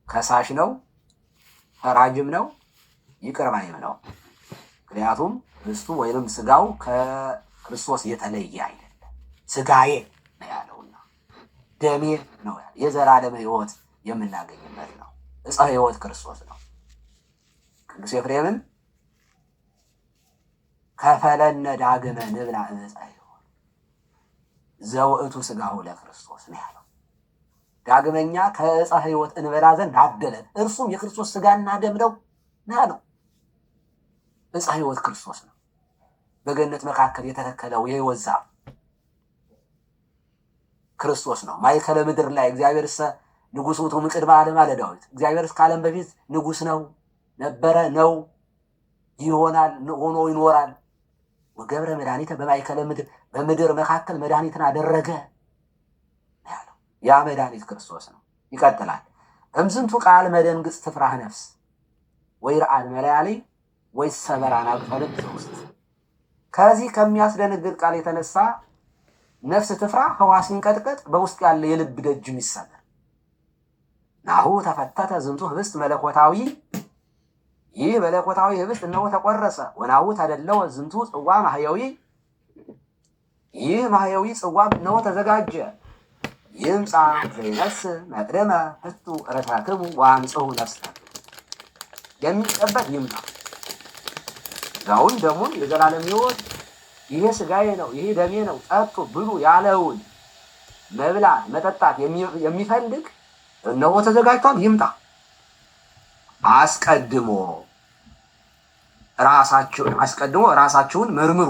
ከሳሽ ነው፣ ፈራጅም ነው፣ ይቅር ባይም ነው። ምክንያቱም ህብስቱ ወይንም ስጋው ከክርስቶስ የተለየ አይደለም። ስጋዬ ነው ያለውና ደሜ ነው ያለው። የዘላለም ሕይወት የምናገኝበት ነው። ዕፀ ሕይወት ክርስቶስ ነው። ቅዱስ ኤፍሬምም ከፈለነ ዳግመ ንብላ ዕፀ ሕይወት፣ ዘውእቱ ሥጋሁ ለክርስቶስ ነው ያለው። ዳግመኛ ከዕፀ ሕይወት እንበላ ዘንድ አደለን፣ እርሱም የክርስቶስ ሥጋና ደም ነው ያለው። ዕፀ ሕይወት ክርስቶስ ነው። በገነት መካከል የተተከለው የሕይወት ዛፍ ክርስቶስ ነው። ማእከለ ምድር ላይ እግዚአብሔር ንጉሥ ውእቱ እምቅድመ ዓለም አለ ዳዊት። እግዚአብሔር ከዓለም በፊት ንጉሥ ነው፣ ነበረ፣ ነው፣ ይሆናል፣ ሆኖ ይኖራል። ወገብረ መድኃኒተ በማእከለ ምድር፣ በምድር መካከል መድኃኒትን አደረገ ያለው ያ መድኃኒት ክርስቶስ ነው። ይቀጥላል። እምዝንቱ ቃል መደንግጽ ትፍራህ ነፍስ ወይርአድ መለያሊ ወይሰበር አናብዕተ ልብ ዘውስጥ። ከዚህ ከሚያስደነግጥ ቃል የተነሳ ነፍስ ትፍራ፣ ሕዋስ ይንቀጥቀጥ፣ በውስጥ ያለ የልብ ደጅም ይሰበር። ናሁ ተፈተተ ዝንቱ ህብስት መለኮታዊ፣ ይህ መለኮታዊ ህብስት እነሆ ተቆረሰ። ወናሁ ተደለወ ዝንቱ ጽዋ ማህያዊ፣ ይህ ማህያዊ ጽዋ እነሆ ተዘጋጀ። ይምጻ ዘይነስ መቅደመ ህቱ ረታክሙ ወአምጽኡ ነፍሰ፣ የሚጨበት ይምጣ ሥጋውን ደሙን የዘላለም ሕይወት ይሄ ሥጋዬ ነው ይሄ ደሜ ነው ጠጡ ብሉ ያለውን መብላት መጠጣት የሚፈልግ እነሆ ተዘጋጅቷል፣ ይምጣ። አስቀድሞ ራሳችሁን መርምሩ፣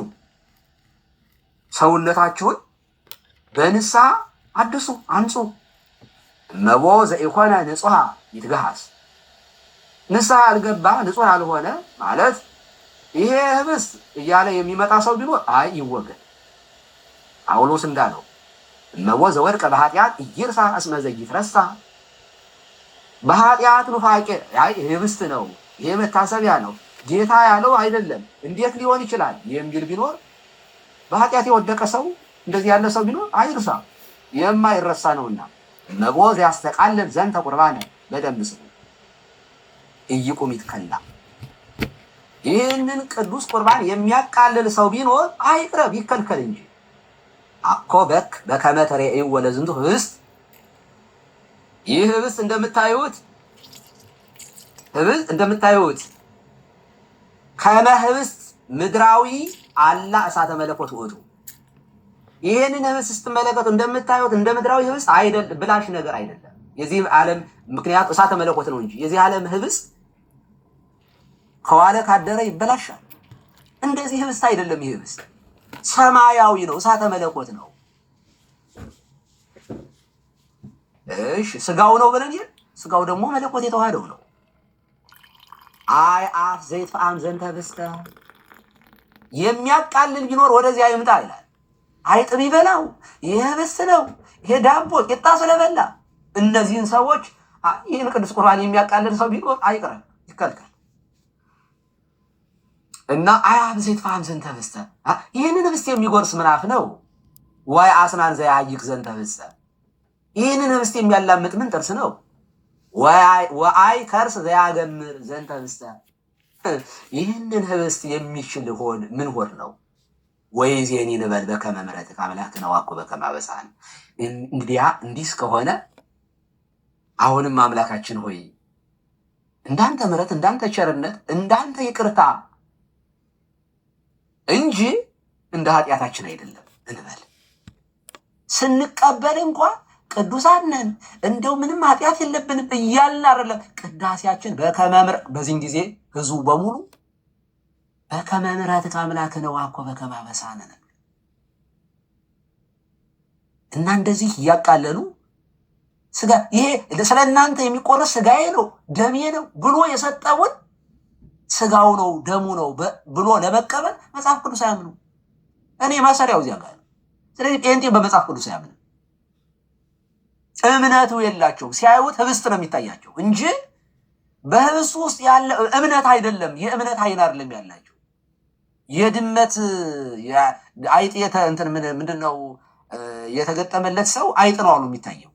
ሰውነታችሁን በንስሐ አድሱ አንጹ። እመቦ ዘኢኮነ ንጹሐ ይትገሃስ፣ ንስሐ አልገባ ንጹሕ አልሆነ ማለት ይሄ ህብስት እያለ የሚመጣ ሰው ቢኖር አይ ይወገድ። ጳውሎስ እንዳለው እመቦ ዘወድቀ በኃጢአት ኢይርሳ እስመ ዘይትረሳ፣ በኃጢአት ኑፋቄ አይ ህብስት ነው ይሄ መታሰቢያ ነው ጌታ ያለው አይደለም እንዴት ሊሆን ይችላል የሚል ቢኖር በኃጢአት የወደቀ ሰው እንደዚህ ያለ ሰው ቢኖር አይርሳ፣ የማይረሳ ነውና። እመቦ ዘያስተቃልል ዘንተ ቁርባነ በደንብ ስሙ ኢይቁም ይትከላ፣ ይህንን ቅዱስ ቁርባን የሚያቃልል ሰው ቢኖር አይቅረብ ይከልከል እንጂ። አኮ በከመ ተሬእዩ ወለዝንቱ ህብስት፣ ይህ ህብስት እንደምታዩት ከመ ህብስት ምድራዊ አላ እሳተ መለኮት ውእቱ፣ ይህንን ህብስት ስትመለከቱ እንደምታዩት እንደ ምድራዊ ህብስት አይደለም፣ ብላሽ ነገር አይደለም። የዚህ ዓለም ምክንያት እሳተ መለኮት ነው እንጂ የዚህ ዓለም ህብስት ከዋለ ካደረ ይበላሻል። እንደዚህ ህብስት አይደለም። ይህ ህብስት ሰማያዊ ነው፣ እሳተ መለኮት ነው። እሺ ስጋው ነው ብለን ይል ስጋው ደግሞ መለኮት የተዋህደው ነው። አይ አፍ ዘይት ፈአም ዘንተ ህብስተ፣ የሚያቃልል ቢኖር ወደዚያ ይምጣ ይላል። አይጥም ይበላው ይህ ህብስት ነው ይሄ ዳቦ ቂጣ ስለበላ እነዚህን ሰዎች ይህን ቅዱስ ቁርባን የሚያቃልል ሰው ቢኖር አይቅረብ ይከልከል። እና አያብ ዘይት ፈአም ዘንተ ህብስተ፣ ይህንን ህብስት የሚጎርስ ምናፍ ነው። ዋይ አስናን ዘያይክ ዘንተ ህብስተ፣ ይህንን ህብስት የሚያላምጥ ምን ጥርስ ነው። ወአይ ከርስ ዘያገምር ዘንተ ህብስተ፣ ይህንን ህብስት የሚችል ሆን ምን ሆድ ነው። ወይዜኒ ንበል በከመ ምሕረትከ አምላክነ ወአኮ በከመ አበሳነ። እንግዲያ እንዲህ እስከሆነ አሁንም አምላካችን ሆይ እንዳንተ ምሕረት እንዳንተ ቸርነት እንዳንተ ይቅርታ እንጂ እንደ ኃጢአታችን አይደለም እንበል። ስንቀበል እንኳን ቅዱሳን ነን እንደው ምንም ኃጢአት የለብንም እያልን አይደለም። ቅዳሴያችን በከመ ምሕረት፣ በዚህን ጊዜ ህዝቡ በሙሉ በከመ ምሕረትከ አምላክነ ወአኮ በከመ አበሳነ እና እንደዚህ እያቃለሉ ስጋ ይሄ ስለ እናንተ የሚቆረስ ስጋዬ ነው ደሜ ነው ብሎ የሰጠውን ስጋው ነው ደሙ ነው ብሎ ለመቀበል መጽሐፍ ቅዱስ አያምኑ። እኔ ማሰሪያው እዚያ ጋር። ስለዚህ ጴንጤ በመጽሐፍ ቅዱስ አያምኑ። እምነቱ የላቸው። ሲያዩት ህብስት ነው የሚታያቸው እንጂ በህብስቱ ውስጥ ያለ እምነት አይደለም። የእምነት አይን አይደለም ያላቸው። የድመት አይጥ ምንድነው የተገጠመለት ሰው አይጥ ነው አሉ የሚታየው።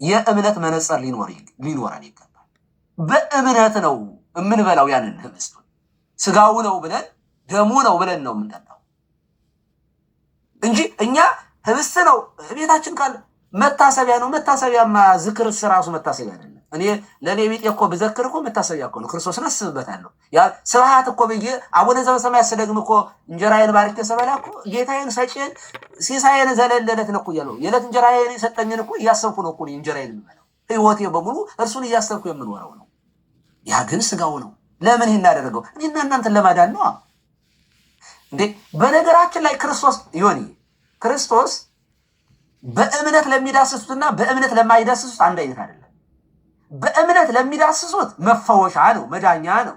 የእምነት መነጽር ሊኖረን ይገባል። በእምነት ነው የምንበላው ያንን ህብስቱን ስጋው ነው ብለን ደሙ ነው ብለን ነው የምንጠጣው እንጂ እኛ ህብስት ነው ቤታችን ካለ መታሰቢያ ነው። መታሰቢያማ ዝክርስ ራሱ መታሰቢያ አይደለም። እኔ ለኔ ቢጤ እኮ ብዘክር እኮ መታሰቢያ እኮ ነው። ክርስቶስን አስብበታለሁ። ያ ስብሐት እኮ ብዬ አቡነ ዘበሰማያት ስደግም እኮ እንጀራዬን ባርኬ ስበላ እኮ ጌታዬን ሰጪን ሲሳዬን ዘለለለት ነው እኮ እያለሁ የዕለት እንጀራዬን የሰጠኝን እኮ እያሰብኩ ነው እኮ እንጀራዬን የምበላው። ህይወቴ በሙሉ እርሱን እያሰብኩ የምኖረው ነው። ያ ግን ስጋው ነው። ለምን ይህን አደረገው? እኔና እናንተን ለማዳን ነው እንዴ። በነገራችን ላይ ክርስቶስ በእምነት ለሚዳስሱትና በእምነት ለማይዳስሱት አንድ አይነት አይደለም። በእምነት ለሚዳስሱት መፈወሻ ነው፣ መዳኛ ነው፣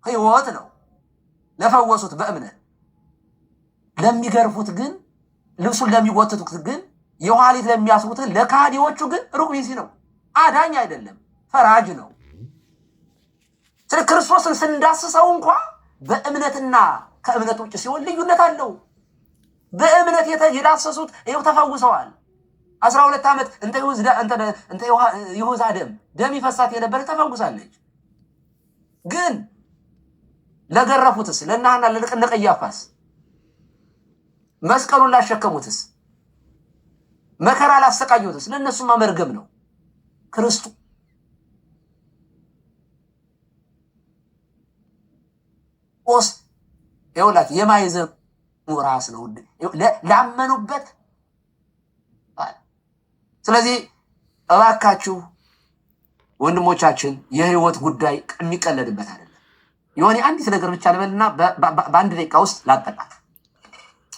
ህይወት ነው። ለፈወሱት በእምነት ለሚገርፉት ግን ልብሱን ለሚጎትቱት ግን የኋሊት ለሚያስሩትን ለካዲዎቹ ግን ሩቅ ቢሲ ነው። አዳኝ አይደለም፣ ፈራጅ ነው። ስለ ክርስቶስን ስንዳስሰው እንኳ በእምነትና ከእምነት ውጭ ሲሆን ልዩነት አለው። በእምነት የዳሰሱት ይኸው ተፈውሰዋል። 12 ዓመት እንተ ይሁዳ ደም ይፈሳት የነበረ ተፈውሳለች። ግን ለገረፉትስ ለናህና ለቀያፋስ መስቀሉን ላሸከሙትስ መከራ ላሰቃዩትስ ለነሱማ መርገም ነው። ክርስቶስ ይኸውላት የማይዘኑ ራስ ነው ላመኑበት። ስለዚህ እባካችሁ ወንድሞቻችን የህይወት ጉዳይ የሚቀለድበት አይደለም። የሆነ አንዲት ነገር ብቻ ልበልና በአንድ ደቂቃ ውስጥ ላጠቃል።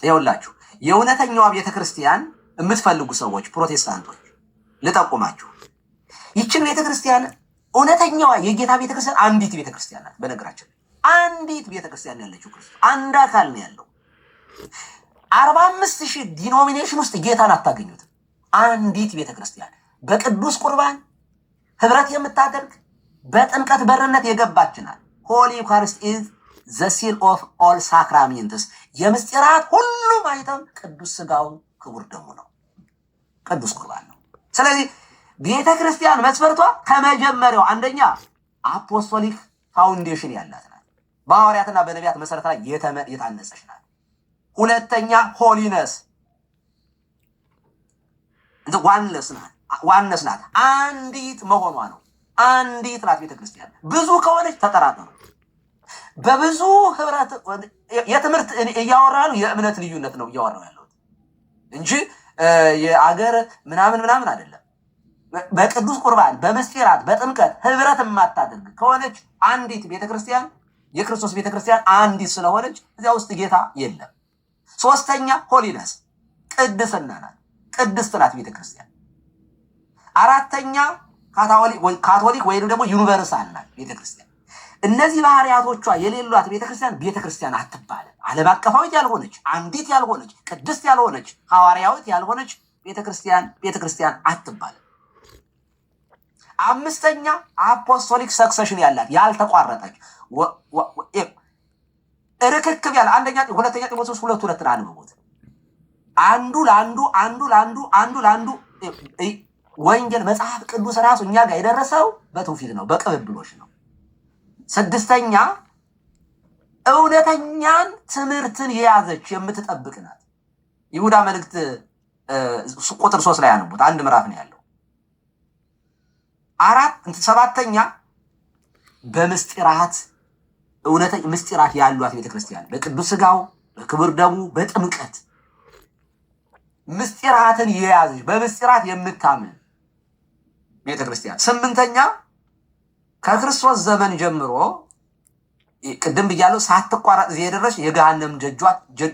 ይኸውላችሁ የእውነተኛዋ ቤተክርስቲያን የምትፈልጉ ሰዎች ፕሮቴስታንቶች ልጠቁማችሁ። ይችን ቤተክርስቲያን እውነተኛዋ የጌታ ቤተክርስቲያን አንዲት ቤተክርስቲያን ናት። በነገራችን አንዲት ቤተክርስቲያን ያለችው ክርስቶስ አንድ አካል ነው ያለው። 45,000 ዲኖሚኔሽን ውስጥ ጌታን አታገኙትም። አንዲት ቤተክርስቲያን በቅዱስ ቁርባን ህብረት የምታደርግ በጥምቀት በርነት የገባችናል። ሆሊ ዩካሪስት ኢዝ ዘ ሲል ኦፍ ኦል ሳክራሜንትስ፣ የምስጢራት ሁሉ ማይተም ቅዱስ ስጋው ክቡር ደሙ ነው፣ ቅዱስ ቁርባን ነው። ስለዚህ ቤተክርስቲያን መስፈርቷ ከመጀመሪያው አንደኛ አፖስቶሊክ ፋውንዴሽን ያላት ናት። በሐዋርያትና በነቢያት መሰረት ላይ የታነጸች ናት። ሁለተኛ ሆሊነስ ዋነስ ናት። አንዲት መሆኗ ነው። አንዲት ናት ቤተክርስቲያን። ብዙ ከሆነች ተጠራጠሩ። በብዙ ህብረት የትምህርት እያወራሉ የእምነት ልዩነት ነው እያወራው ያለው እንጂ የአገር ምናምን አይደለም። በቅዱስ ቁርባን በምስጢራት በጥምቀት ህብረት የማታደርግ ከሆነች አንዲት ቤተክርስቲያን የክርስቶስ ቤተክርስቲያን አንዲት ስለሆነች እዚያ ውስጥ ጌታ የለም። ሶስተኛ ሆሊነስ ቅድስና ናት። ቅድስት ናት ቤተክርስቲያን። አራተኛ ካቶሊክ ወይም ደግሞ ዩኒቨርሳል ናት ቤተክርስቲያን። እነዚህ ባህሪያቶቿ የሌሏት ቤተክርስቲያን አትባልም። ዓለም አቀፋዊት ያልሆነች አንዲት ያልሆነች ቅድስት ያልሆነች ሐዋርያዊት ያልሆነች ቤተክርስቲያን አትባልም። አምስተኛ አፖስቶሊክ ሰክሰሽን ያላት ያልተቋረጠች ርክክብ ያለ ሁለተኛ ጢሞቴዎስ 2:2 አንብቡት። አንዱ ለአንዱ ወንጌል መጽሐፍ ቅዱስ ራሱ እኛ ጋር የደረሰው በትውፊት ነው፣ በቅብብሎሽ ነው። ስድስተኛ እውነተኛን ትምህርትን የያዘች የምትጠብቅ ናት። ይሁዳ መልእክት ቁጥር 3 ላይ አንብቡት። አንድ ምዕራፍ ነው ያለው። ሰባተኛ በምስጢራት እውነተኛ ምስጢራት ያሏት ቤተክርስቲያን በቅዱስ ስጋው በክብር ደሙ በጥምቀት ምስጢራትን የያዘች በምስጢራት የምታምን ቤተክርስቲያን። ስምንተኛ ከክርስቶስ ዘመን ጀምሮ ቅድም ብያለሁ ሳትቋረጥ እዚህ የደረሰች የገሃነም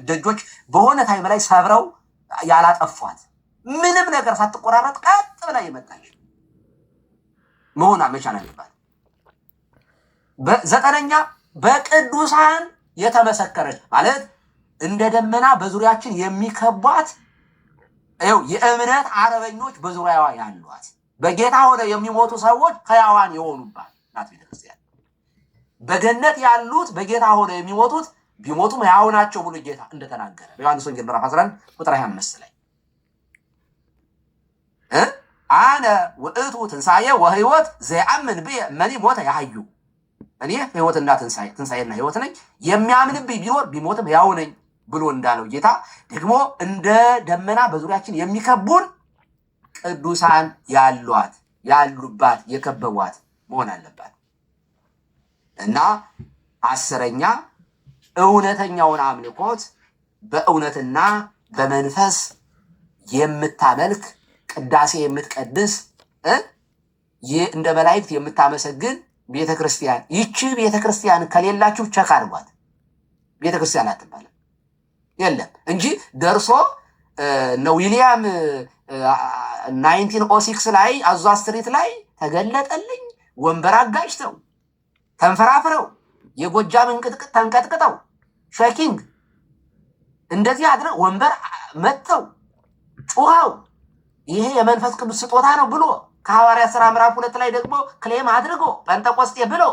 ደጆች በሆነ ታይም ላይ ሰብረው ያላጠፏት ምንም ነገር ሳትቆራረጥ ቀጥ ብላ የመጣች መሆኗ መቻል አለባት። ዘጠነኛ በቅዱሳን የተመሰከረች ማለት እንደ ደመና በዙሪያችን የሚከቧት የእምነት አርበኞች በዙሪያዋ ያሏት በጌታ ሆነ የሚሞቱ ሰዎች ሕያዋን የሆኑባት ናት ቤተክርስቲያን። በገነት ያሉት በጌታ ሆነ የሚሞቱት ቢሞቱም ሕያው ናቸው ብሎ ጌታ እንደተናገረ በዮሐንስ ወንጌል ምዕራፍ 11 ቁጥር 25 ላይ አነ ውእቱ ትንሣኤ ወሕይወት ዘየአምን ብየ መኒ ሞተ ያህዩ፣ እኔ ሕይወትና ትንሣኤና ሕይወት ነኝ፣ የሚያምንብኝ ቢኖር ቢሞትም ሕያው ነኝ ብሎ እንዳለው ጌታ ደግሞ እንደ ደመና በዙሪያችን የሚከቡን ቅዱሳን ያሏት ያሉባት የከበቧት መሆን አለባት። እና 10ኛ እውነተኛውን አምልኮት በእውነትና በመንፈስ የምታመልክ ቅዳሴ የምትቀድስ እንደ መላእክት የምታመሰግን ቤተክርስቲያን። ይቺ ቤተክርስቲያን ከሌላችሁ ቸክ አድርጓት። ቤተክርስቲያን አትባልም የለም እንጂ ደርሶ ነው ዊሊያም 1906 ላይ አዟ ስትሪት ላይ ተገለጠልኝ ወንበር አጋጭተው ተንፈራፍረው የጎጃም እንቅጥቅጥ ተንቀጥቅጠው ሸኪንግ እንደዚህ አድረው ወንበር መጥተው ጩኸው ይሄ የመንፈስ ቅዱስ ስጦታ ነው ብሎ ከሐዋርያት ሥራ ምዕራፍ 2 ላይ ደግሞ ክሌም አድርጎ ጴንጤቆስጤ ብሎ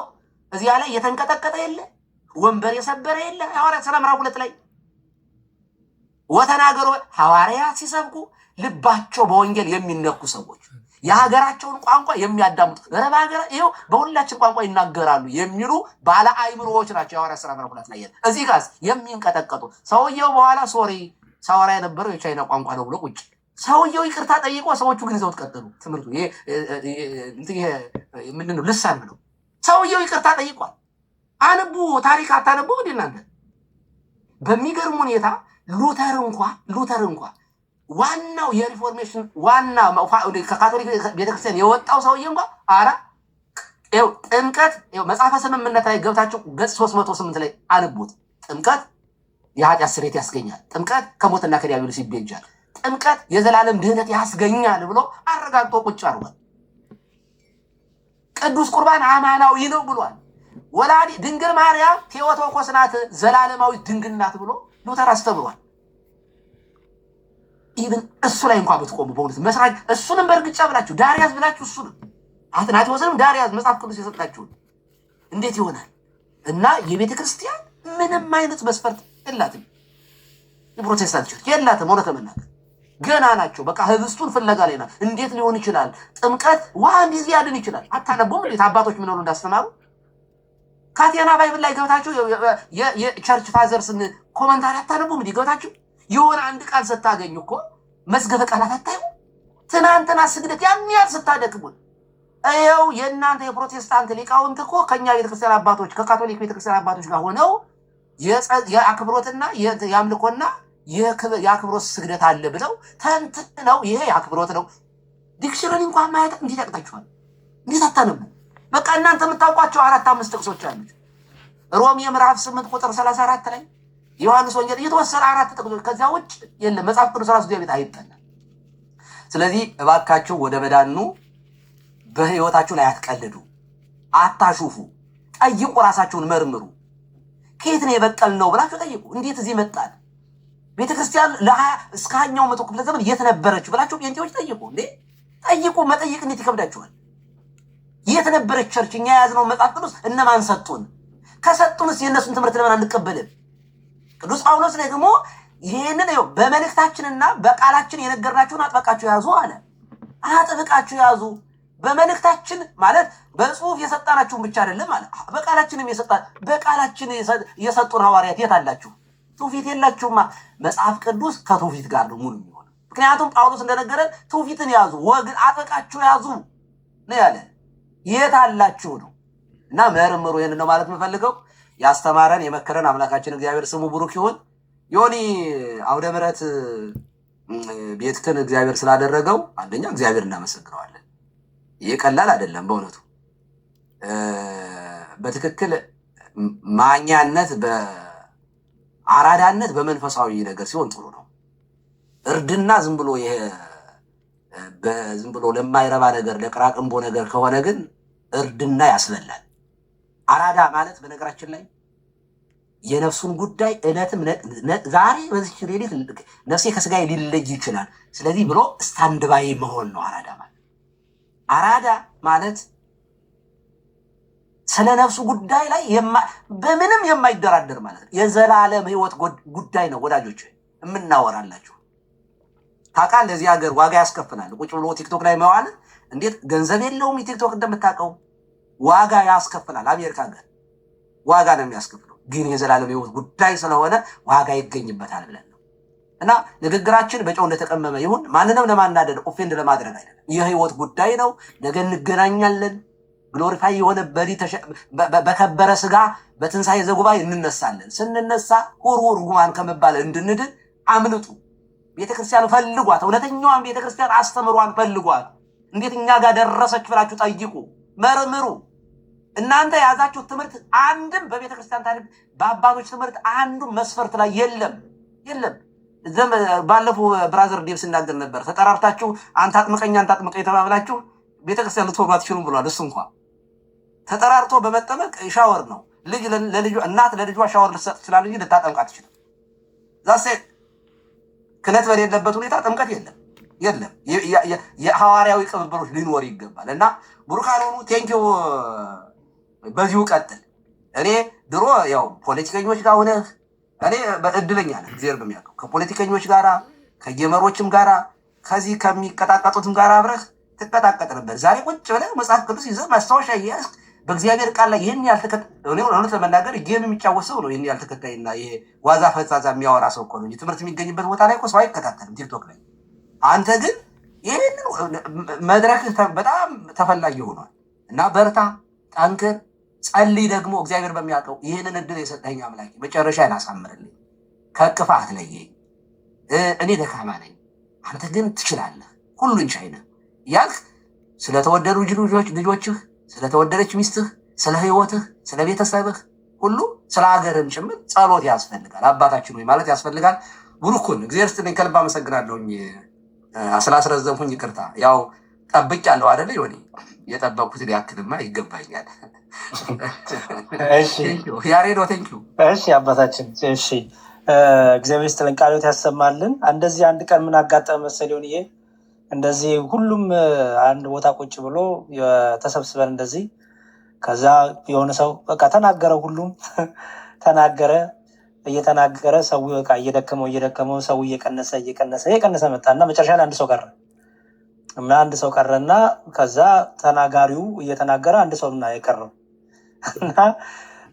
እዚያ ላይ የተንቀጠቀጠ የለ ወንበር የሰበረ የለ። ሐዋርያት ሥራ ምዕራፍ 2 ላይ ወተናገሩ ሐዋርያት ሲሰብኩ ልባቸው በወንጌል የሚነኩ ሰዎች የሀገራቸውን ቋንቋ የሚያዳምጡ ረባገራ ይሄው በሁላችን ቋንቋ ይናገራሉ የሚሉ ባለ አይምሮዎች ናቸው። ሐዋርያት ሥራ ምዕራፍ 2 ላይ እዚህ ጋር የሚንቀጠቀጡ ሰውየው በኋላ ሶሪ ሳወራ የነበረው የቻይና ቋንቋ ነው ብሎ ቁጭ ሰውየው ይቅርታ ጠይቆ ሰዎቹ ግን ይዘውት ቀጠሉ። ትምህርቱ ይሄ ምንድነው ልሳን ነው። ሰውየው ይቅርታ ጠይቋል። አንቡ ታሪክ አታነቡ እንዴ እናንተ? በሚገርም ሁኔታ ሉተር እንኳ ዋናው የሪፎርሜሽን ዋና ከካቶሊክ ቤተክርስቲያን የወጣው ሰውዬ እንኳ አራ ጥምቀት መጽሐፈ ስምምነት ላይ ገብታችሁ ገጽ 308 ላይ አንቡት። ጥምቀት የኃጢአት ስርየት ያስገኛል። ጥምቀት ከሞትና ከዲያብሎስ ይቤጃል። ጥምቀት የዘላለም ድህነት ያስገኛል ብሎ አረጋግጦ ቁጭ አድርጓል። ቅዱስ ቁርባን አማናዊ ነው ብሏል። ወላዲ ድንግል ማርያም ቴዎቶኮስ ናት፣ ዘላለማዊ ድንግል ናት ብሎ ሉተር አስተምሯል። ኢቭን እሱ ላይ እንኳን ብትቆሙ በእውነት መስራች እሱንም በእርግጫ ብላችሁ ዳርያዝ ብላችሁ እሱንም አትናቴዎስንም ዳርያዝ መጽሐፍ ቅዱስ የሰጣችሁን እንዴት ይሆናል? እና የቤተ ክርስቲያን ምንም አይነት መስፈርት የላትም። የፕሮቴስታንት ቸርች የላትም። እውነት ለመናገር ገና ናቸው። በቃ ህብስቱን ፍለጋ ላይ ናት። እንዴት ሊሆን ይችላል? ጥምቀት ውሃ እንዲህ ሊያድን ይችላል? አታነቡም? እንዴት አባቶች ምን ሆኑ እንዳስተማሩ ካቴና ባይብል ላይ ገብታችሁ የቸርች ፋዘርስን ኮመንታሪ አታነቡም? እንዲህ ገብታችሁ የሆነ አንድ ቃል ስታገኙ እኮ መዝገበ ቃላት አታዩ? ትናንትና ስግደት ያን ያህል ስታደክሙን ይኸው የእናንተ የፕሮቴስታንት ሊቃውንት እኮ ከኛ ቤተክርስቲያን አባቶች ከካቶሊክ ቤተክርስቲያን አባቶች ጋር ሆነው የአክብሮትና የአምልኮና የአክብሮት ስግደት አለ ብለው ተንትነው ይሄ የአክብሮት ነው። ዲክሽነሪ እንኳን ማየት እንዴት ያቅታችኋል? እንዴት አታነቡ? በቃ እናንተ የምታውቋቸው 4-5 ጥቅሶች አሉት። ሮሜ ምዕራፍ 8 ቁጥር 34 ላይ ዮሐንስ ወንጌል የተወሰነ 4 ጥቅሶች፣ ከዚያ ውጭ የለም። መጽሐፍ ቅዱስ ራሱ ቤት አይጠናም። ስለዚህ እባካችሁ ወደ መዳኑ በህይወታችሁ ላይ አትቀልዱ፣ አታሹፉ፣ ጠይቁ፣ ራሳችሁን መርምሩ። ከየት ነው የበቀል ነው ብላችሁ ጠይቁ። እንዴት እዚህ መጣል? ቤተክርስቲያን እስከ 20ኛው መቶ ክፍለ ዘመን የት ነበረች ብላችሁ ጴንጤዎች ጠይቁ። እንዴ ጠይቁ። መጠየቅ እንዴት ይከብዳችኋል? የት ነበረች ቸርች? እኛ የያዝነው መጽሐፍ ቅዱስ እነማን ሰጡን? ከሰጡንስ የእነሱን ትምህርት ለምን አንቀበልም? ቅዱስ ጳውሎስ ደግሞ ይህንን በመልእክታችንና በቃላችን የነገርናችሁን አጥብቃችሁ ያዙ አለ። አጥብቃችሁ ያዙ። በመልእክታችን ማለት በጽሁፍ የሰጣናችሁን ብቻ አይደለም ማለት በቃላችንም በቃላችን የሰጡን ሐዋርያት የት አላችሁ? ትውፊት የላችሁማ። መጽሐፍ ቅዱስ ከትውፊት ጋር ነው ሙሉ የሚሆነው። ምክንያቱም ጳውሎስ እንደነገረን ትውፊትን ያዙ፣ ወግን አጥብቃችሁ ያዙ ነው ያለ። የት አላችሁ ነው። እና መርምሩ። ይሄን ነው ማለት የምፈልገው። ያስተማረን የመከረን አምላካችን እግዚአብሔር ስሙ ብሩክ ይሁን። ዮኒ አውደ ምሕረት ቤትክን እግዚአብሔር ስላደረገው አንደኛ እግዚአብሔር እናመሰግነዋለን። ይሄ ቀላል አይደለም በእውነቱ። በትክክል ማኛነት በአራዳነት በመንፈሳዊ ነገር ሲሆን ጥሩ ነው። እርድና ዝም ብሎ ይሄ በዝም ብሎ ለማይረባ ነገር ለቅራቅንቦ ነገር ከሆነ ግን እርድና ያስበላል። አራዳ ማለት በነገራችን ላይ የነፍሱን ጉዳይ እለትም ዛሬ በዚህ ሌሊት ነፍሴ ከስጋዬ ሊለይ ይችላል፣ ስለዚህ ብሎ ስታንድ ባይ መሆን ነው አራዳ ማለት። አራዳ ማለት ስለ ነፍሱ ጉዳይ ላይ በምንም የማይደራደር ማለት ነው። የዘላለም ህይወት ጉዳይ ነው ወዳጆች የምናወራላችሁ። ታውቃለህ ለዚህ ሀገር ዋጋ ያስከፍላል። ቁጭ ብሎ ቲክቶክ ላይ መዋል እንዴት ገንዘብ የለውም? ቲክቶክ እንደምታውቀው ዋጋ ያስከፍላል። አሜሪካ ሀገር ዋጋ ነው የሚያስከፍለው። ግን የዘላለም ህይወት ጉዳይ ስለሆነ ዋጋ ይገኝበታል ብለን ነው። እና ንግግራችን በጨው እንደተቀመመ ይሁን። ማንንም ለማናደድ ኦፌንድ ለማድረግ አይደለም። የህይወት ጉዳይ ነው። ነገ እንገናኛለን። ግሎሪፋይ የሆነ በከበረ ስጋ በትንሣኤ ዘጉባኤ እንነሳለን። ስንነሳ ሁርሁር ጉማን ከመባል እንድንድን አምልጡ። ቤተክርስቲያን ፈልጓት፣ እውነተኛዋን ቤተክርስቲያን አስተምሯን ፈልጓት። እንዴት እኛ ጋር ደረሰች ብላችሁ ጠይቁ፣ መርምሩ። እናንተ የያዛችሁት ትምህርት አንድም በቤተክርስቲያን ታሪክ በአባቶች ትምህርት አንዱም መስፈርት ላይ የለም። ባለፈው ብራዘር ዴቭ ሲናገር ነበር። ተጠራርታችሁ አንተ አጥምቀኝ አንተ አጥምቀኝ ተባብላችሁ ቤተክርስቲያን ልትሆኑ አትችሉም ብሏል። እሱ እንኳን ተጠራርቶ በመጠመቅ ሻወር ነው። ልጅ ለልጇ እናት ለልጇ ሻወር ልትሰጥ ትችላል እንጂ ልታጠምቅ አትችልም። ዛሴ ክህነት በሌለበት ሁኔታ ጥምቀት የለም። የሐዋርያዊ ቅብብሎች ሊኖር ይገባል። እና ቡሩካን ሆኑ ቴንኪው። በዚሁ ቀጥል። እኔ ድሮ ያው ፖለቲከኞች ጋር ሆነ እኔ በእድለኛ ነኝ እግዚአብሔር በሚያውቀው ከፖለቲከኞች ጋራ ከየመሮችም ጋራ ከዚህ ከሚቀጣቀጡትም ጋር አብረህ ትቀጣቀጥ ነበር። ዛሬ ቁጭ ብለህ መጽሐፍ ቅዱስ ይዘህ ማስታወሻ እያያዝክ በእግዚአብሔር ቃል ላይ ይህን እውነት ለመናገር ጌም የሚጫወት ሰው ነው። ይህን ያልተከታይና ይሄ ዋዛ ፈዛዛ የሚያወራ ሰው እኮ ነው እንጂ ትምህርት የሚገኝበት ቦታ ላይ እኮ ሰው አይከታተልም ቲክቶክ ላይ። አንተ ግን ይህን መድረክህ በጣም ተፈላጊ ሆኗል እና በርታ፣ ጠንክር፣ ጸልይ። ደግሞ እግዚአብሔር በሚያውቀው ይህንን እድል የሰጠኝ አምላክ መጨረሻዬን አሳምርልኝ፣ ከእቅፍህ አትለየኝ። እኔ ደካማ ነኝ፣ አንተ ግን ትችላለህ፣ ሁሉን ቻይ ነህ ያልክ ስለተወደዱ ልጆችህ፣ ስለተወደደች ሚስትህ፣ ስለ ህይወትህ፣ ስለ ቤተሰብህ ሁሉ ስለ ሀገርም ጭምር ጸሎት ያስፈልጋል። አባታችን ሆይ ማለት ያስፈልጋል። ቡሩኩን እግዚአብሔር ይስጥልኝ። ከልብ አመሰግናለሁኝ። ስላስረዘምኩኝ ይቅርታ። ያው ጠብቄያለሁ አይደለ? ይሆኔ የጠበቅኩትን ያክልማ ይገባኛል። እሺ ያሬዶ ቴንኪው። እሺ አባታችን፣ እሺ እግዚአብሔር ይስጥልን፣ ቃሎት ያሰማልን። እንደዚህ አንድ ቀን ምን አጋጠመ መሰል ይሆን? ይሄ እንደዚህ ሁሉም አንድ ቦታ ቁጭ ብሎ ተሰብስበን እንደዚህ ከዛ የሆነ ሰው በቃ ተናገረ፣ ሁሉም ተናገረ። እየተናገረ ሰው በቃ እየደከመው ሰው እየቀነሰ መጣና መጨረሻ ላይ አንድ ሰው ቀረና ከዛ ተናጋሪው እየተናገረ አንድ ሰው እና የቀረው እና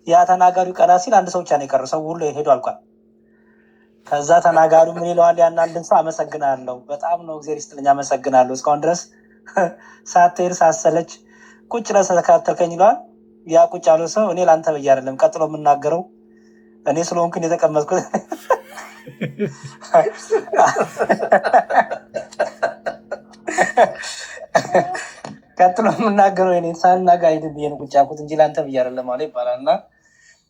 ያ ተናጋሪው ቀና ሲል አንድ ሰው ብቻ ነው የቀረው። ሰው ሁሉ ሄዶ አልቋል። ከዛ ተናጋሪው ምን ይለዋል? ያን አንድን ሰው አመሰግናለሁ፣ በጣም ነው እግዚአብሔር ይስጥልኝ፣ አመሰግናለሁ እስካሁን ድረስ ሳትሄድ ሳሰለች ቁጭ ብለህ ስለተከታተልከኝ ይለዋል። ያ ቁጭ ያለው ሰው እኔ ለአንተ ብዬ አይደለም ቀጥሎ የምናገረው እኔ ስለሆንኩኝ የተቀመጥኩት ቀጥሎ የምናገረው እኔ ሳልናጋ አይደል ብዬ ነው ቁጭ ያልኩት እንጂ ለአንተ ብዬ አይደለም አለ ይባላል። እና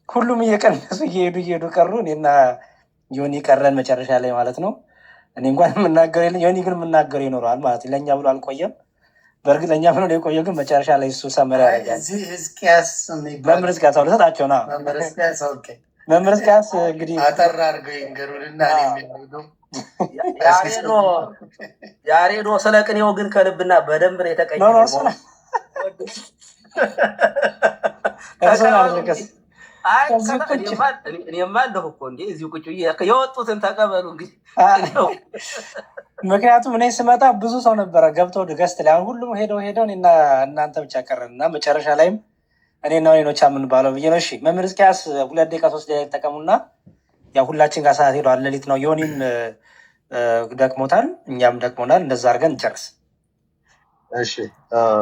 ሁሉም እየቀነሱ እየሄዱ ቀሩ። እኔና ዮኒ ቀረን መጨረሻ ላይ ማለት ነው። እኔ እንኳን የምናገረው የለኝ፣ ዮኒ ግን የምናገረው ይኖረዋል ማለት ለእኛ ብሎ አልቆየም። በእርግጥ ለእኛ ብሎ የቆየ ግን መጨረሻ ላይ እሱ ሰመር ያደርጋል። መምህር ሕዝቅያስ ልሰጣቸው ና መምህር ሕዝቅያስ እንግዲህ አጠር አድርገው ይንገሩንና ያሬዶ ስለ ቅኔው ግን ከልብና በደንብ ነው የተቀኘው። እኔማ አለሁ እኮ እንዴ እዚሁ ቁጭ የወጡትን ተቀበሉ እንግዲህ። ምክንያቱም እኔ ስመጣ ብዙ ሰው ነበረ ገብተው ገስት ላይ አሁን ሁሉም ሄደው እና እናንተ ብቻ ቀረን እና መጨረሻ ላይም እኔና ኖቻ የምንባለው ብዬ ነው። እሺ መምህር ሕዝቅያስ 2 ደቂቃ 3 ደቂቃ ይጠቀሙና ያው ሁላችን ጋር ሰዓት ሄደዋል። ሌሊት ነው። ዮኒም ደክሞታል፣ እኛም ደክሞናል። እንደዛ አድርገን እንጨርስ። እሺ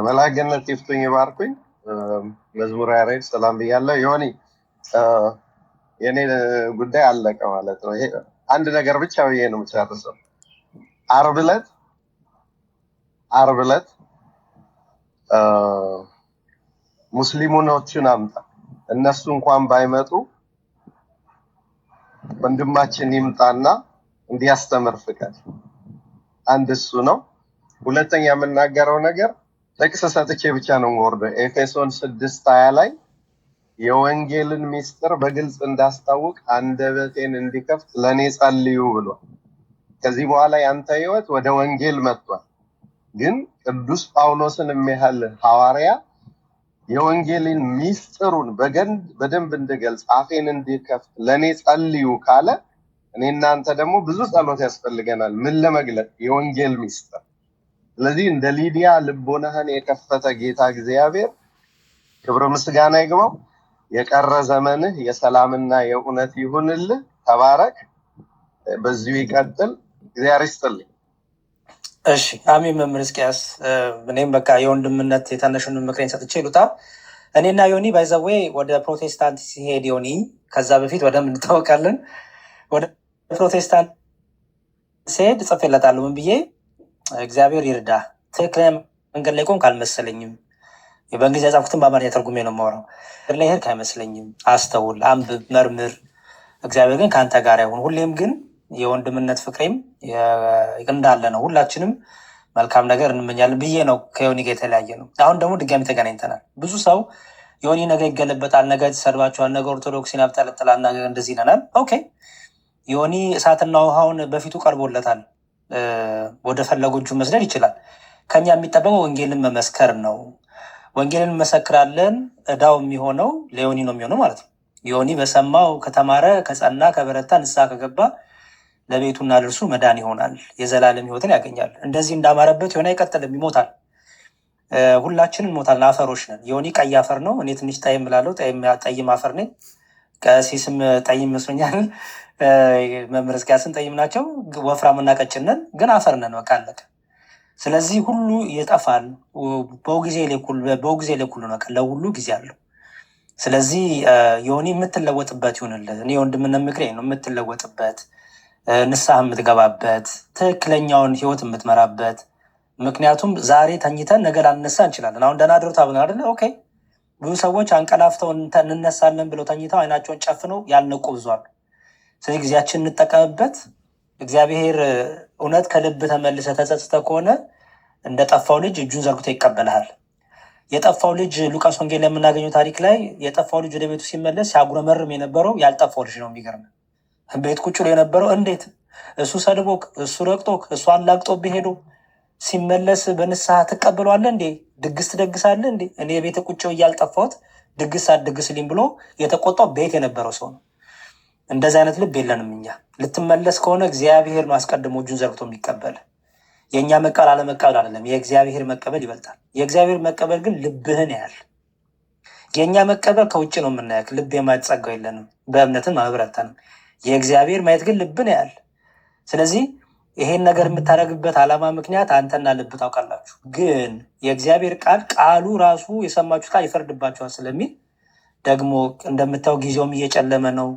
መልአከ ገነት ይፍቱኝ ይባርኩኝ። መዝሙረ ያሬድ ሰላም ብያለሁ። ዮኒ የኔ ጉዳይ አለቀ ማለት ነው። ይሄ አንድ ነገር ብቻ ብዬ ነው የምጨርሰው። ዓርብ ዕለት ሙስሊሞችን አምጣ፣ እነሱ እንኳን ባይመጡ ወንድማችን ይምጣና እንዲያስተምር ፍቀድ። አንድ እሱ ነው። ሁለተኛ የምናገረው ነገር ጥቅስ ሰጥቼ ብቻ ነው የምወርደው። ኤፌሶን 6:20 ላይ የወንጌልን ሚስጥር በግልጽ እንዳስታውቅ አንደበቴን እንዲከፍት ለእኔ ጸልዩ ብሏል። ከዚህ በኋላ ያንተ ህይወት ወደ ወንጌል መጥቷል። ግን ቅዱስ ጳውሎስን የሚያህል ሐዋርያ የወንጌልን ሚስጥሩን በደንብ እንድገልጽ አፌን እንዲከፍት ለእኔ ጸልዩ ካለ እኔ እናንተ ደግሞ ብዙ ጸሎት ያስፈልገናል። ምን ለመግለጥ? የወንጌል ሚስጥር። ስለዚህ እንደ ሊዲያ ልቦናህን የከፈተ ጌታ እግዚአብሔር ክብር ምስጋና ይግባው። የቀረ ዘመንህ የሰላምና የእውነት ይሁንልህ። ተባረክ። በዚሁ ይቀጥል። እግዚአብሔር ይስጥልኝ። እሺ አሜን። መምህር ሕዝቅያስ እኔም በቃ የወንድምነት የታናሹን ምክሬን ሰጥቼ ሉጣ። እኔና ዮኒ ባይዘዌ ወደ ፕሮቴስታንት ሲሄድ ዮኒ ከዛ በፊት በደንብ እንታወቃለን። ወደ ፕሮቴስታንት ሲሄድ ጽፌለታለሁ ምን ብዬ እግዚአብሔር ይርዳ፣ ትክክለኛ መንገድ ላይ ቆምክ አልመሰለኝም። በእንግሊዝ የጻፍኩትን በአማርኛ ተርጉሜ ነው የማወራው። ላይ ሄድክ አይመስለኝም። አስተውል፣ አንብብ፣ መርምር። እግዚአብሔር ግን ከአንተ ጋር ይሁን። ሁሌም ግን የወንድምነት ፍቅሬም እንዳለ ነው። ሁላችንም መልካም ነገር እንመኛለን ብዬ ነው ከዮኒ ጋር የተለያየ ነው። አሁን ደግሞ ድጋሚ ተገናኝተናል። ብዙ ሰው ዮኒ ነገ ይገለበጣል፣ ነገ ይሰድባቸዋል፣ ነገ ኦርቶዶክሲን ያብጠለጥላል፣ ነገ እንደዚህ ይለናል። ኦኬ ዮኒ እሳትና ውሃውን በፊቱ ቀርቦለታል። ወደ ፈለገው እጁ መስደድ ይችላል። ከኛ የሚጠበቀው ወንጌልን መመስከር ነው። ወንጌልን እንመሰክራለን። እዳው የሚሆነው ለዮኒ ነው የሚሆነው ማለት ነው። ዮኒ በሰማው ከተማረ፣ ከጸና፣ ከበረታ፣ ንስሐ ከገባ ለቤቱና ለእርሱ መዳን ይሆናል፣ የዘላለም ሕይወትን ያገኛል። እንደዚህ እንዳማረበት ዮኒ አይቀጥልም፣ ይሞታል። ሁላችንም እንሞታለን፣ አፈሮች ነን። ዮኒ ቀይ አፈር ነው፣ እኔ ትንሽ ጠይም እላለሁ፣ ጠይም አፈር ነኝ። ቀሲስም ጠይም ይመስለኛል፣ መምህር ሕዝቅያስም ጠይም ናቸው። ወፍራምና ቀጭን ነን፣ ግን አፈር ነን። በቃ አለቀ። ስለዚህ ሁሉ ይጠፋል። በጊዜ ላይ ሁሉ ነው፣ ለሁሉ ጊዜ አለው። ስለዚህ ዮኒ የምትለወጥበት ይሁንልህ። እኔ ወንድምነት ምክሬ ነው፣ የምትለወጥበት፣ ንስሐ የምትገባበት፣ ትክክለኛውን ህይወት የምትመራበት። ምክንያቱም ዛሬ ተኝተን ነገ ላንነሳ እንችላለን። አሁን ደህና አድሮ ታብለን አይደለ? ኦኬ። ብዙ ሰዎች አንቀላፍተው እንነሳለን ብለው ተኝተው አይናቸውን ጨፍነው ያልነቁ ብዙ አሉ። ስለዚህ ጊዜያችን እንጠቀምበት። እግዚአብሔር እውነት ከልብ ተመልሰ ተጸጽተ ከሆነ እንደ ጠፋው ልጅ እጁን ዘርግቶ ይቀበልሃል። የጠፋው ልጅ ሉቃስ ወንጌል ላይ የምናገኘው ታሪክ ላይ የጠፋው ልጅ ወደ ቤቱ ሲመለስ ሲያጉረመርም የነበረው ያልጠፋው ልጅ ነው። የሚገርም ቤት ቁጭ ብሎ የነበረው እንዴት እሱ ሰድቦክ፣ እሱ ረግጦክ፣ እሱ አላግጦብህ ሄዶ ሲመለስ በንስሐ ትቀበሏለህ እንዴ? ድግስ ትደግሳለህ እንዴ? እኔ የቤት ቁጭ ብዬ ያልጠፋሁት ድግስ አትደግስልኝ ብሎ የተቆጣው ቤት የነበረው ሰው ነው። እንደዚህ አይነት ልብ የለንም እኛ። ልትመለስ ከሆነ እግዚአብሔር ማስቀድሞ እጁን ዘርግቶ የሚቀበል። የእኛ መቀበል አለመቀበል አይደለም፣ የእግዚአብሔር መቀበል ይበልጣል። የእግዚአብሔር መቀበል ግን ልብህን ያያል። የእኛ መቀበል ከውጭ ነው የምናያክ። ልብ የማየት ጸጋው የለንም፣ በእምነትም አልበረታንም። የእግዚአብሔር ማየት ግን ልብን ያያል። ስለዚህ ይሄን ነገር የምታደርግበት ዓላማ ምክንያት አንተና ልብ ታውቃላችሁ። ግን የእግዚአብሔር ቃሉ ራሱ የሰማችሁ ቃል ይፈርድባችኋል ስለሚል ደግሞ እንደምታየው ጊዜውም እየጨለመ ነው።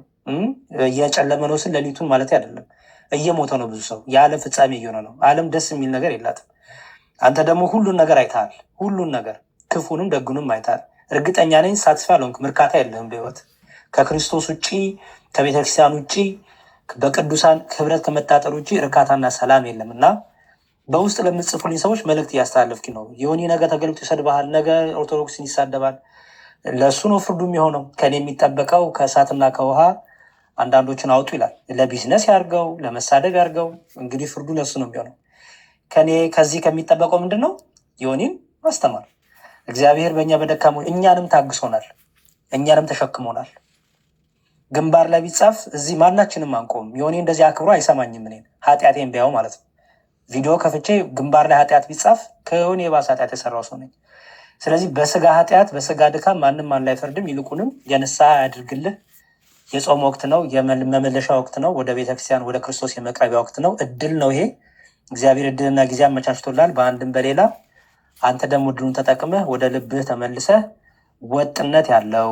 እየጨለመ ነው ስል ሌሊቱን ማለት አይደለም። እየሞተ ነው ብዙ ሰው። የዓለም ፍጻሜ እየሆነ ነው። ዓለም ደስ የሚል ነገር የላትም። አንተ ደግሞ ሁሉን ነገር አይተሃል። ሁሉን ነገር ክፉንም ደጉንም አይተሃል። እርግጠኛ ነኝ ሳትስፋ አልሆንክም። እርካታ የለህም በህይወት ከክርስቶስ ውጭ፣ ከቤተክርስቲያን ውጭ፣ በቅዱሳን ህብረት ከመታጠር ውጭ እርካታና ሰላም የለም። እና በውስጥ ለምትጽፉልኝ ሰዎች መልእክት እያስተላለፍክ ነው። ዮኒ ነገ ተገልጦ ይሰድብሃል፣ ነገ ኦርቶዶክስን ይሳደባል። ለእሱ ነው ፍርዱ የሚሆነው። ከኔ የሚጠበቀው ከእሳትና ከውሃ አንዳንዶችን አውጡ ይላል። ለቢዝነስ ያርገው፣ ለመሳደብ ያርገው፣ እንግዲህ ፍርዱ ለእሱ ነው የሚሆነው። ከኔ ከዚህ ከሚጠበቀው ምንድን ነው? ዮኒን ማስተማር። እግዚአብሔር በእኛ በደካሞች እኛንም ታግሶናል፣ እኛንም ተሸክሞናል። ግንባር ላይ ቢጻፍ እዚህ ማናችንም አንቆም። ዮኒ እንደዚህ አክብሮ አይሰማኝም። እኔን ኃጢአቴን ቢያው ማለት ነው። ቪዲዮ ከፍቼ ግንባር ላይ ኃጢአት ቢጻፍ ከዮኒ የባሰ ኃጢአት የሰራው ሰው ነኝ። ስለዚህ በስጋ ኃጢአት በስጋ ድካም ማንም ማን ላይ ፈርድም። ይልቁንም የንስሐ ያድርግልህ። የጾም ወቅት ነው፣ የመመለሻ ወቅት ነው፣ ወደ ቤተክርስቲያን ወደ ክርስቶስ የመቅረቢያ ወቅት ነው። እድል ነው ይሄ። እግዚአብሔር እድልና ጊዜ አመቻችቶላል በአንድም በሌላ። አንተ ደግሞ እድሉን ተጠቅመህ ወደ ልብህ ተመልሰህ ወጥነት ያለው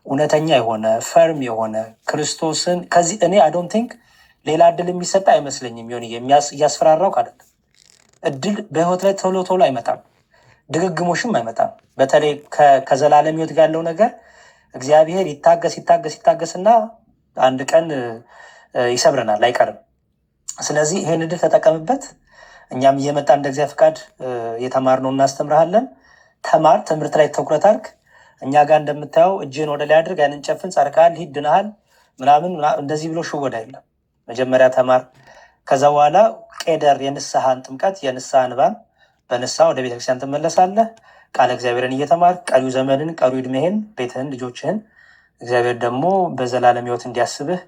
እውነተኛ የሆነ ፈርም የሆነ ክርስቶስን ከዚህ እኔ አይ ዶንት ቲንክ ሌላ እድል የሚሰጥ አይመስለኝም። ሆን እያስፈራራው አይደለም። እድል በህይወት ላይ ቶሎ ቶሎ አይመጣም፣ ድግግሞሽም አይመጣም። በተለይ ከዘላለም ህይወት ጋር ያለው ነገር እግዚአብሔር ይታገስና አንድ ቀን ይሰብረናል፣ አይቀርም። ስለዚህ ይሄን እድል ተጠቀምበት። እኛም እየመጣ እንደ እግዚአብሔር ፍቃድ የተማርነው እናስተምርሃለን። ተማር፣ ትምህርት ላይ ትኩረት አድርግ። እኛ ጋር እንደምታየው እጅህን ወደ ላይ አድርግ፣ ያንን ጨፍን፣ ጸድቀሃል፣ ሂድ፣ ድነሃል ምናምን እንደዚህ ብሎ ሽወዳ የለም። መጀመሪያ ተማር። ከዛ በኋላ ቄደር የንስሐን ጥምቀት የንስሐ ንባን በንስሐ ወደ ቤተክርስቲያን ትመለሳለህ። ቃለ እግዚአብሔርን እየተማር ቀሪው ዘመንን ቀሪው እድሜህን ቤትህን ልጆችህን እግዚአብሔር ደግሞ በዘላለም ህይወት እንዲያስብህ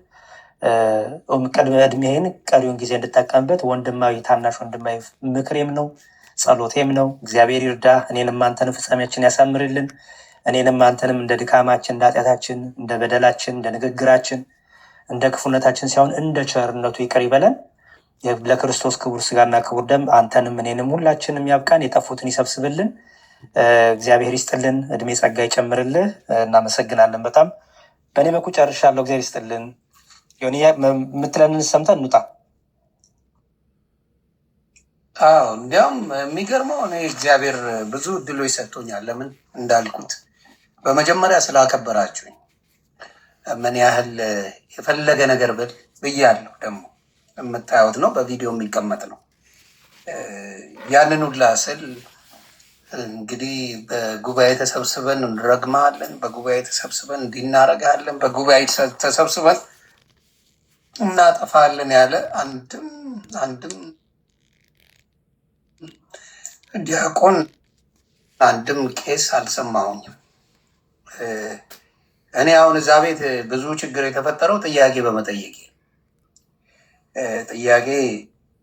ቅድመ እድሜህን ቀሪውን ጊዜ እንድጠቀምበት ወንድማዊ ታናሽ ወንድማዊ ምክሬም ነው ጸሎቴም ነው። እግዚአብሔር ይርዳ። እኔንም አንተንም ፍጻሜያችን ያሳምርልን። እኔንም አንተንም እንደ ድካማችን እንደ ኃጢአታችን እንደ በደላችን እንደ ንግግራችን እንደ ክፉነታችን ሳይሆን እንደ ቸርነቱ ይቅር ይበለን። ለክርስቶስ ክቡር ስጋና ክቡር ደም አንተንም እኔንም ሁላችንም ያብቃን፣ የጠፉትን ይሰብስብልን። እግዚአብሔር ይስጥልን፣ እድሜ ጸጋ ይጨምርልህ። እናመሰግናለን በጣም። በእኔ በኩል ጨርሻለሁ። እግዚአብሔር ይስጥልን። ዮኒ የምትለንን ሰምተን እንውጣ። አዎ እንዲያውም የሚገርመው እኔ እግዚአብሔር ብዙ እድሎች ሰጥቶኛል። ለምን እንዳልኩት በመጀመሪያ ስላከበራችሁኝ ምን ያህል የፈለገ ነገር ብል ብያለሁ። ደግሞ የምታዩት ነው፣ በቪዲዮ የሚቀመጥ ነው። ያንን ሁላ ስል እንግዲህ በጉባኤ ተሰብስበን እንረግማለን፣ በጉባኤ ተሰብስበን እንዲናረጋለን፣ በጉባኤ ተሰብስበን እናጠፋለን ያለ አንድም ዲያቆን አንድም ቄስ አልሰማሁኝም። እኔ አሁን እዛ ቤት ብዙ ችግር የተፈጠረው ጥያቄ በመጠየቄ ጥያቄ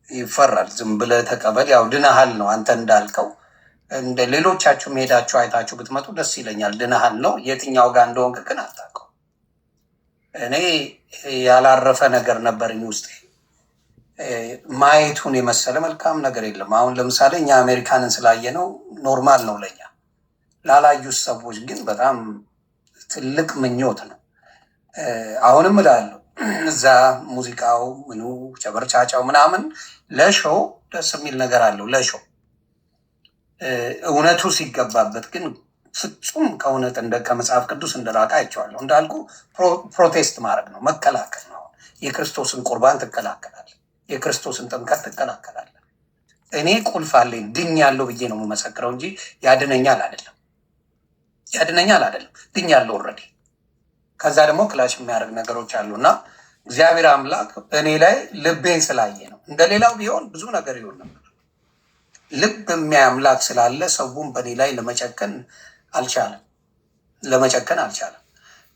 ይፈራል። ዝም ብለህ ተቀበል። ያው ድነሃል ነው አንተ እንዳልከው። እንደ ሌሎቻችሁ ሄዳችሁ አይታችሁ ብትመጡ ደስ ይለኛል። ድነሃል ነው። የትኛው ጋር እንደሆንክ ግን አታውቀው። እኔ ያላረፈ ነገር ነበርኝ ውስጤ። ማየቱን የመሰለ መልካም ነገር የለም። አሁን ለምሳሌ እኛ አሜሪካንን ስላየ ነው ኖርማል ነው ለኛ። ላላዩት ሰዎች ግን በጣም ትልቅ ምኞት ነው። አሁንም እላለሁ እዛ ሙዚቃው ምኑ ጨበርቻጫው ምናምን ለሾው ደስ የሚል ነገር አለው ለሾው። እውነቱ ሲገባበት ግን ፍጹም ከእውነት ከመጽሐፍ ቅዱስ እንደራቀ አይቼዋለሁ። እንዳልኩ ፕሮቴስት ማድረግ ነው፣ መከላከል ነው። የክርስቶስን ቁርባን ትከላከላለህ፣ የክርስቶስን ጥምቀት ትከላከላለህ። እኔ ቁልፍ አለኝ ድኛለሁ ብዬ ነው የምመሰክረው እንጂ ያድነኛል አይደለም፣ ያድነኛል አይደለም፣ ድኛለሁ ኦልሬዲ። ከዛ ደግሞ ክላሽ የሚያደርግ ነገሮች አሉ እና እግዚአብሔር አምላክ እኔ ላይ ልቤን ስላየ ነው። እንደሌላው ቢሆን ብዙ ነገር ይሆን ነበር። ልብ የሚያይ አምላክ ስላለ ሰውን በእኔ ላይ ለመጨከን አልቻለም።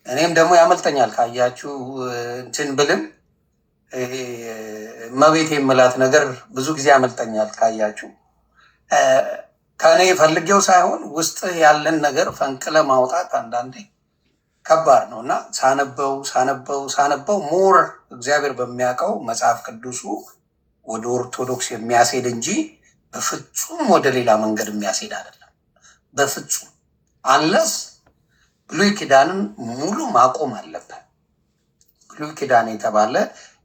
እኔም ደግሞ ያመልጠኛል ካያችሁ እንትን ብልም መቤት የምላት ነገር ብዙ ጊዜ ያመልጠኛል ካያችሁ። ከእኔ ፈልጌው ሳይሆን ውስጥ ያለን ነገር ፈንቅለ ማውጣት አንዳንዴ ከባድ ነው እና ሳነበው ሞር እግዚአብሔር በሚያውቀው መጽሐፍ ቅዱሱ ወደ ኦርቶዶክስ የሚያስሄድ እንጂ በፍጹም ወደ ሌላ መንገድ የሚያስሄድ አይደለም። በፍጹም አንለስ ብሉይ ኪዳንን ሙሉ ማቆም አለብን። ብሉይ ኪዳን የተባለ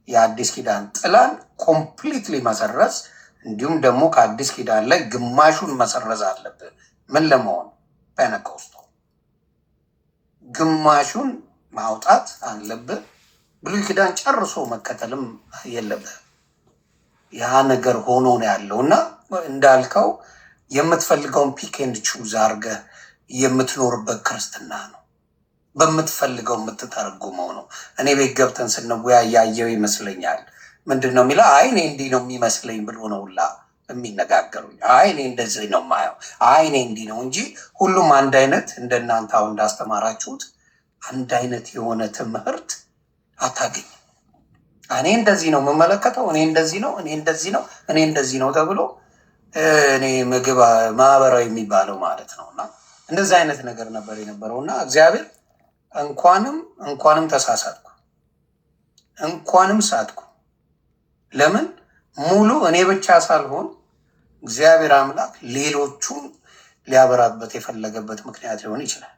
የአዲስ ኪዳን ጥላን ኮምፕሊትሊ መሰረዝ፣ እንዲሁም ደግሞ ከአዲስ ኪዳን ላይ ግማሹን መሰረዝ አለብን። ምን ለመሆን ፔንቴኮስት ግማሹን ማውጣት አለብህ። ብሉይ ኪዳን ጨርሶ መከተልም የለብህ። ያ ነገር ሆኖ ነው ያለው እና እንዳልከው የምትፈልገውን ፒክ ኤንድ ቹዝ አድርገህ የምትኖርበት ክርስትና ነው። በምትፈልገው የምትተረጉመው ነው። እኔ ቤት ገብተን ስንወያይ ያየው ይመስለኛል። ምንድን ነው የሚለው? አይ እኔ እንዲህ ነው የሚመስለኝ ብሎ ነው ሁላ የሚነጋገሩኝ። አይ እኔ እንደዚህ ነው ማየው፣ አይ እኔ እንዲህ ነው እንጂ ሁሉም አንድ አይነት እንደናንተ አሁን እንዳስተማራችሁት አንድ አይነት የሆነ ትምህርት አታገኝም። እኔ እንደዚህ ነው የምመለከተው፣ እኔ እንደዚህ ነው፣ እኔ እንደዚህ ነው፣ እኔ እንደዚህ ነው ተብሎ እኔ ምግብ ማህበራዊ የሚባለው ማለት ነው። እና እንደዚህ አይነት ነገር ነበር የነበረው እና እግዚአብሔር እንኳንም ተሳሳትኩ፣ እንኳንም ሳትኩ። ለምን ሙሉ እኔ ብቻ ሳልሆን እግዚአብሔር አምላክ ሌሎቹን ሊያበራበት የፈለገበት ምክንያት ሊሆን ይችላል።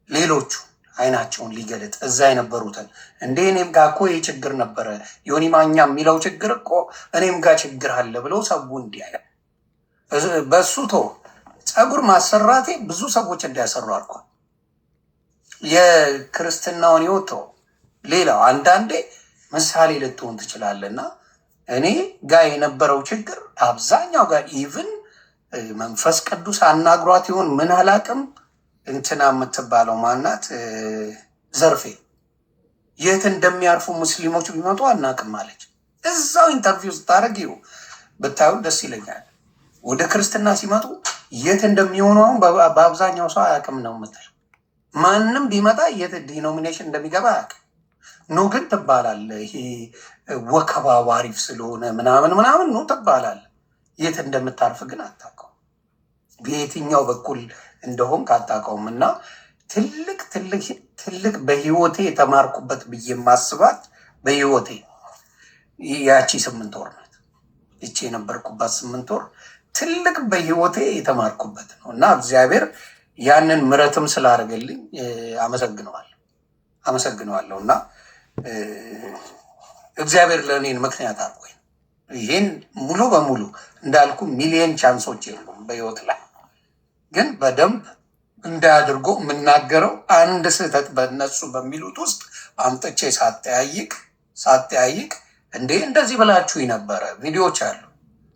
ሌሎቹ አይናቸውን ሊገለጥ እዛ የነበሩትን እንዴ እኔም ጋር እኮ ይህ ችግር ነበረ፣ ዮኒ ማኛ የሚለው ችግር እኮ እኔም ጋር ችግር አለ ብለው ሰው እንዲያየ በሱ ፀጉር ማሰራቴ ብዙ ሰዎች እንዲያሰሩ አድርጓል። የክርስትናውን ህይወት ሌላው አንዳንዴ ምሳሌ ልትሆን ትችላለና እኔ ጋር የነበረው ችግር አብዛኛው ጋር ኢቭን መንፈስ ቅዱስ አናግሯት ይሆን ምን አላቅም፣ እንትና የምትባለው ማናት ዘርፌ የት እንደሚያርፉ ሙስሊሞች ቢመጡ አናቅም አለች። እዛው ኢንተርቪው ስታደርግ ይሁ ብታዩ ደስ ይለኛል። ወደ ክርስትና ሲመጡ የት እንደሚሆኑ አሁን በአብዛኛው ሰው አያውቅም ነው የምትለው። ማንም ቢመጣ የት ዲኖሚኔሽን እንደሚገባ አያውቅም። ኑ ግን ትባላለ። ይሄ ወከባ ዋሪፍ ስለሆነ ምናምን ኑ ትባላለ። የት እንደምታርፍ ግን አታውቀውም። በየትኛው በኩል እንደሆንክ አታውቀውም። እና ትልቅ በህይወቴ የተማርኩበት ብዬ ማስባት በህይወቴ ያቺ 8 ወር ናት። ይቺ የነበርኩባት 8 ወር ትልቅ በህይወቴ የተማርኩበት ነው እና እግዚአብሔር ያንን ምሕረትም ስላደረገልኝ አመሰግነዋለሁ እና እግዚአብሔር ለእኔን ምክንያት አድርጎኝ ይህን ሙሉ በሙሉ እንዳልኩ ሚሊየን ቻንሶች የሉም በህይወት ላይ ግን በደንብ እንዳያድርጎ የምናገረው አንድ ስህተት በእነሱ በሚሉት ውስጥ አምጥቼ ሳጠያይቅ እንዴ እንደዚህ ብላችሁ ነበረ ቪዲዮዎች አሉ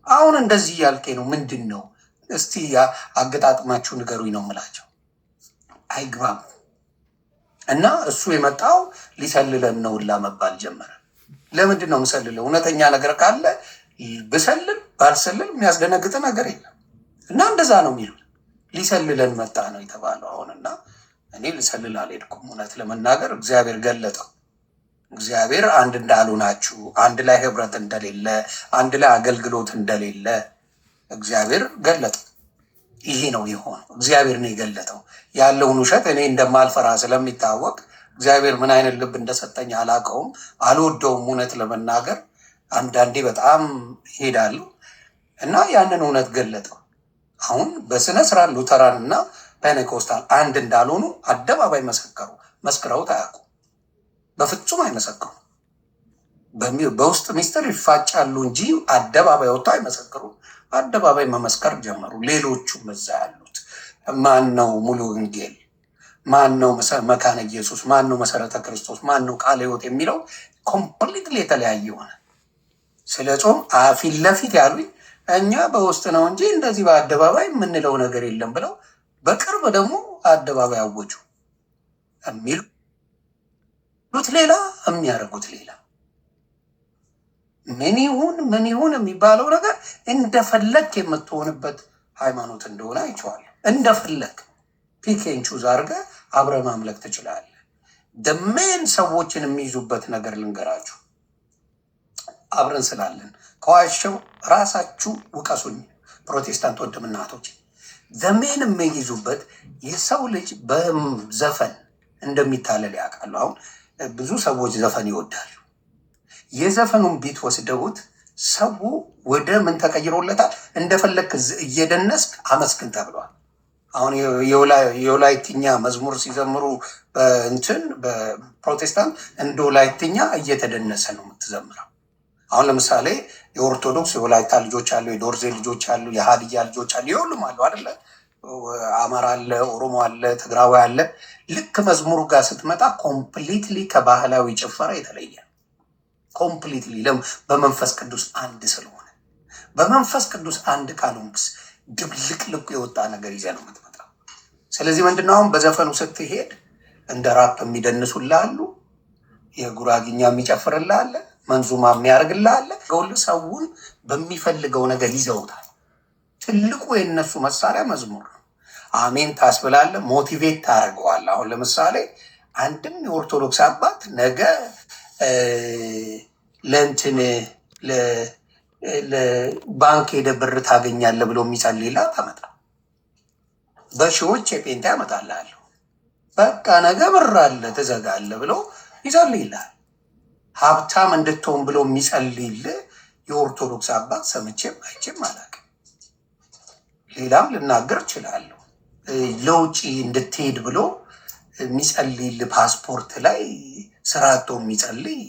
አሁን እንደዚህ እያልኬ ነው ምንድን ነው እስቲ አገጣጥማችሁ ንገሩኝ ነው የምላቸው። አይግባም እና እሱ የመጣው ሊሰልለን ነው መባል ጀመረ። ለምንድን ነው ምሰልለው? እውነተኛ ነገር ካለ ብሰልል ባልሰልል የሚያስደነግጥ ነገር የለም እና እንደዛ ነው የሚሉት። ሊሰልለን መጣ ነው የተባለው አሁን እና እኔ ልሰልል አልሄድኩም። እውነት ለመናገር እግዚአብሔር ገለጠው። እግዚአብሔር አንድ እንዳሉ ናችሁ፣ አንድ ላይ ህብረት እንደሌለ፣ አንድ ላይ አገልግሎት እንደሌለ እግዚአብሔር ገለጠው። ይሄ ነው የሆነው። እግዚአብሔር ነው የገለጠው። ያለውን ውሸት እኔ እንደማልፈራ ስለሚታወቅ እግዚአብሔር ምን አይነት ልብ እንደሰጠኝ አላውቀውም፣ አልወደውም። እውነት ለመናገር አንዳንዴ በጣም ይሄዳሉ እና ያንን እውነት ገለጠው። አሁን በስነ ስርዓት ሉተራን እና ፔኔኮስታል አንድ እንዳልሆኑ አደባባይ መሰከሩ። መስክረውት አያውቁም፣ በፍጹም አይመሰክሩ። በውስጥ ሚስጥር ይፋጫሉ እንጂ አደባባይ ወጥተው አይመሰክሩም። አደባባይ መመስከር ጀመሩ። ሌሎቹም እዛ ያሉት ማን ነው ሙሉ ወንጌል፣ ማን ነው መካነ ኢየሱስ፣ ማን ነው መሰረተ ክርስቶስ፣ ማን ነው ቃለ ሕይወት የሚለው ኮምፕሊትሊ የተለያየ ሆነ። ስለ ጾም ፊት ለፊት ያሉኝ እኛ በውስጥ ነው እንጂ እንደዚህ በአደባባይ የምንለው ነገር የለም ብለው በቅርብ ደግሞ አደባባይ አወጁ። የሚሉት ሌላ የሚያደርጉት ሌላ። ምን ይሁን የሚባለው ነገር እንደፈለግ የምትሆንበት ሃይማኖት እንደሆነ አይቼዋለሁ። እንደፈለግ ፒኬን ቹዝ አድርገህ አብረህ ማምለክ ትችላለህ። ደሜን ሰዎችን የሚይዙበት ነገር ልንገራችሁ። አብረን ስላለን ከዋሸው ራሳችሁ ውቀሱኝ። ፕሮቴስታንት ወንድም እናቶች ዘሜን የሚይዙበት የሰው ልጅ በዘፈን እንደሚታለል ያውቃሉ። አሁን ብዙ ሰዎች ዘፈን ይወዳሉ። የዘፈኑን ቢት ወስደውት ሰው ወደ ምን ተቀይሮለታል? እንደፈለክ እየደነስክ አመስግን ተብሏል። አሁን የወላይትኛ መዝሙር ሲዘምሩ በፕሮቴስታንት እንደ ወላይትኛ እየተደነሰ ነው የምትዘምረው። አሁን ለምሳሌ የኦርቶዶክስ የወላይታ ልጆች አሉ፣ የዶርዜ ልጆች አሉ፣ የሀዲያ ልጆች አሉ፣ የሁሉም አሉ አይደለ? አማራ አለ፣ ኦሮሞ አለ፣ ትግራዊ አለ። ልክ መዝሙሩ ጋር ስትመጣ ኮምፕሊትሊ ከባህላዊ ጭፈራ የተለየ ኮምፕሊትሊ በመንፈስ ቅዱስ አንድ ስለሆነ። በመንፈስ ቅዱስ አንድ ካልሆንክስ ድብልቅልቁ የወጣ ነገር ይዘህ ነው የምትመጣው። ስለዚህ ምንድነው አሁን በዘፈኑ ስትሄድ እንደ ራፕ የሚደንሱልህ አሉ፣ የጉራግኛ የሚጨፍርልህ አለ፣ መንዙማ የሚያደርግልህ አለ። ገውል ሰውን በሚፈልገው ነገር ይዘውታል። ትልቁ የነሱ መሳሪያ መዝሙር ነው። አሜን ታስብላለህ፣ ሞቲቬት ታደርገዋለህ። አሁን ለምሳሌ አንድም የኦርቶዶክስ አባት ነገ ለእንትን ለባንክ ሄደ ብር ታገኛለህ ብሎ የሚጸልይላ ታመጣ። በሺዎች የጴንጤ ያመጣልሃለሁ። በቃ ነገ ብር አለ ትዘጋለህ ብሎ ይጸልይልሃል። ሀብታም እንድትሆን ብሎ የሚጸልይልህ የኦርቶዶክስ አባት ሰምቼም አይቼም አላውቅም። ሌላም ልናገር እችላለሁ። ለውጭ እንድትሄድ ብሎ የሚጸልይልህ ፓስፖርት ላይ ስራ አጥቶ የሚጸልይ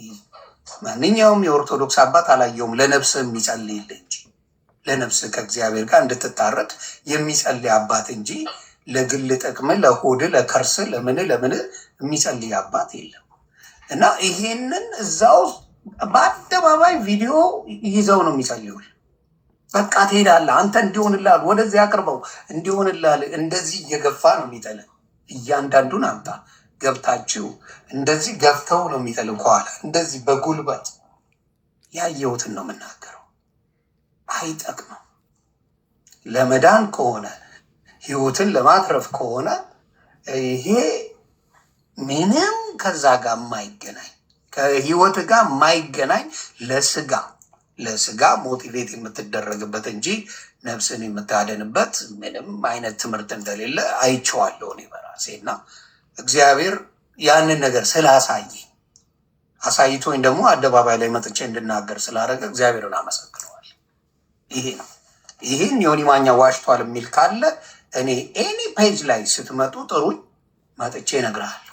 ማንኛውም የኦርቶዶክስ አባት አላየውም። ለነፍስ የሚጸልይልህ እንጂ ለነፍስ ከእግዚአብሔር ጋር እንድትታረቅ የሚጸልይ አባት እንጂ ለግል ጥቅም፣ ለሆድ፣ ለከርስ፣ ለምን የሚጸልይ አባት የለም። እና ይሄንን እዛው በአደባባይ ቪዲዮ ይዘው ነው የሚጸልዩል። በቃ ትሄዳለህ አንተ እንዲሆንልሃል፣ ወደዚህ አቅርበው እንዲሆንልሃል። እንደዚህ እየገፋ ነው የሚጠልህ። እያንዳንዱን አምጣ ገብታችሁ እንደዚህ ገፍተው ነው የሚጠልህ ከኋላ እንደዚህ በጉልበት። ያየሁትን ነው የምናገረው። አይጠቅምም። ለመዳን ከሆነ ህይወትን ለማትረፍ ከሆነ ይሄ ምንም ከዛ ጋር የማይገናኝ ከህይወት ጋር የማይገናኝ ለስጋ ሞቲቬት የምትደረግበት እንጂ ነፍስን የምታደንበት ምንም አይነት ትምህርት እንደሌለ አይቼዋለሁ እኔ በራሴ። እና እግዚአብሔር ያንን ነገር ስላሳየኝ አሳይቶኝ ደግሞ አደባባይ ላይ መጥቼ እንድናገር ስላደረገ እግዚአብሔርን አመሰግነዋል። ይሄ ነው። ይህን ዮኒ ማኛ ዋሽቷል የሚል ካለ እኔ ኤኒ ፔጅ ላይ ስትመጡ ጥሩኝ፣ መጥቼ እነግርሃለሁ።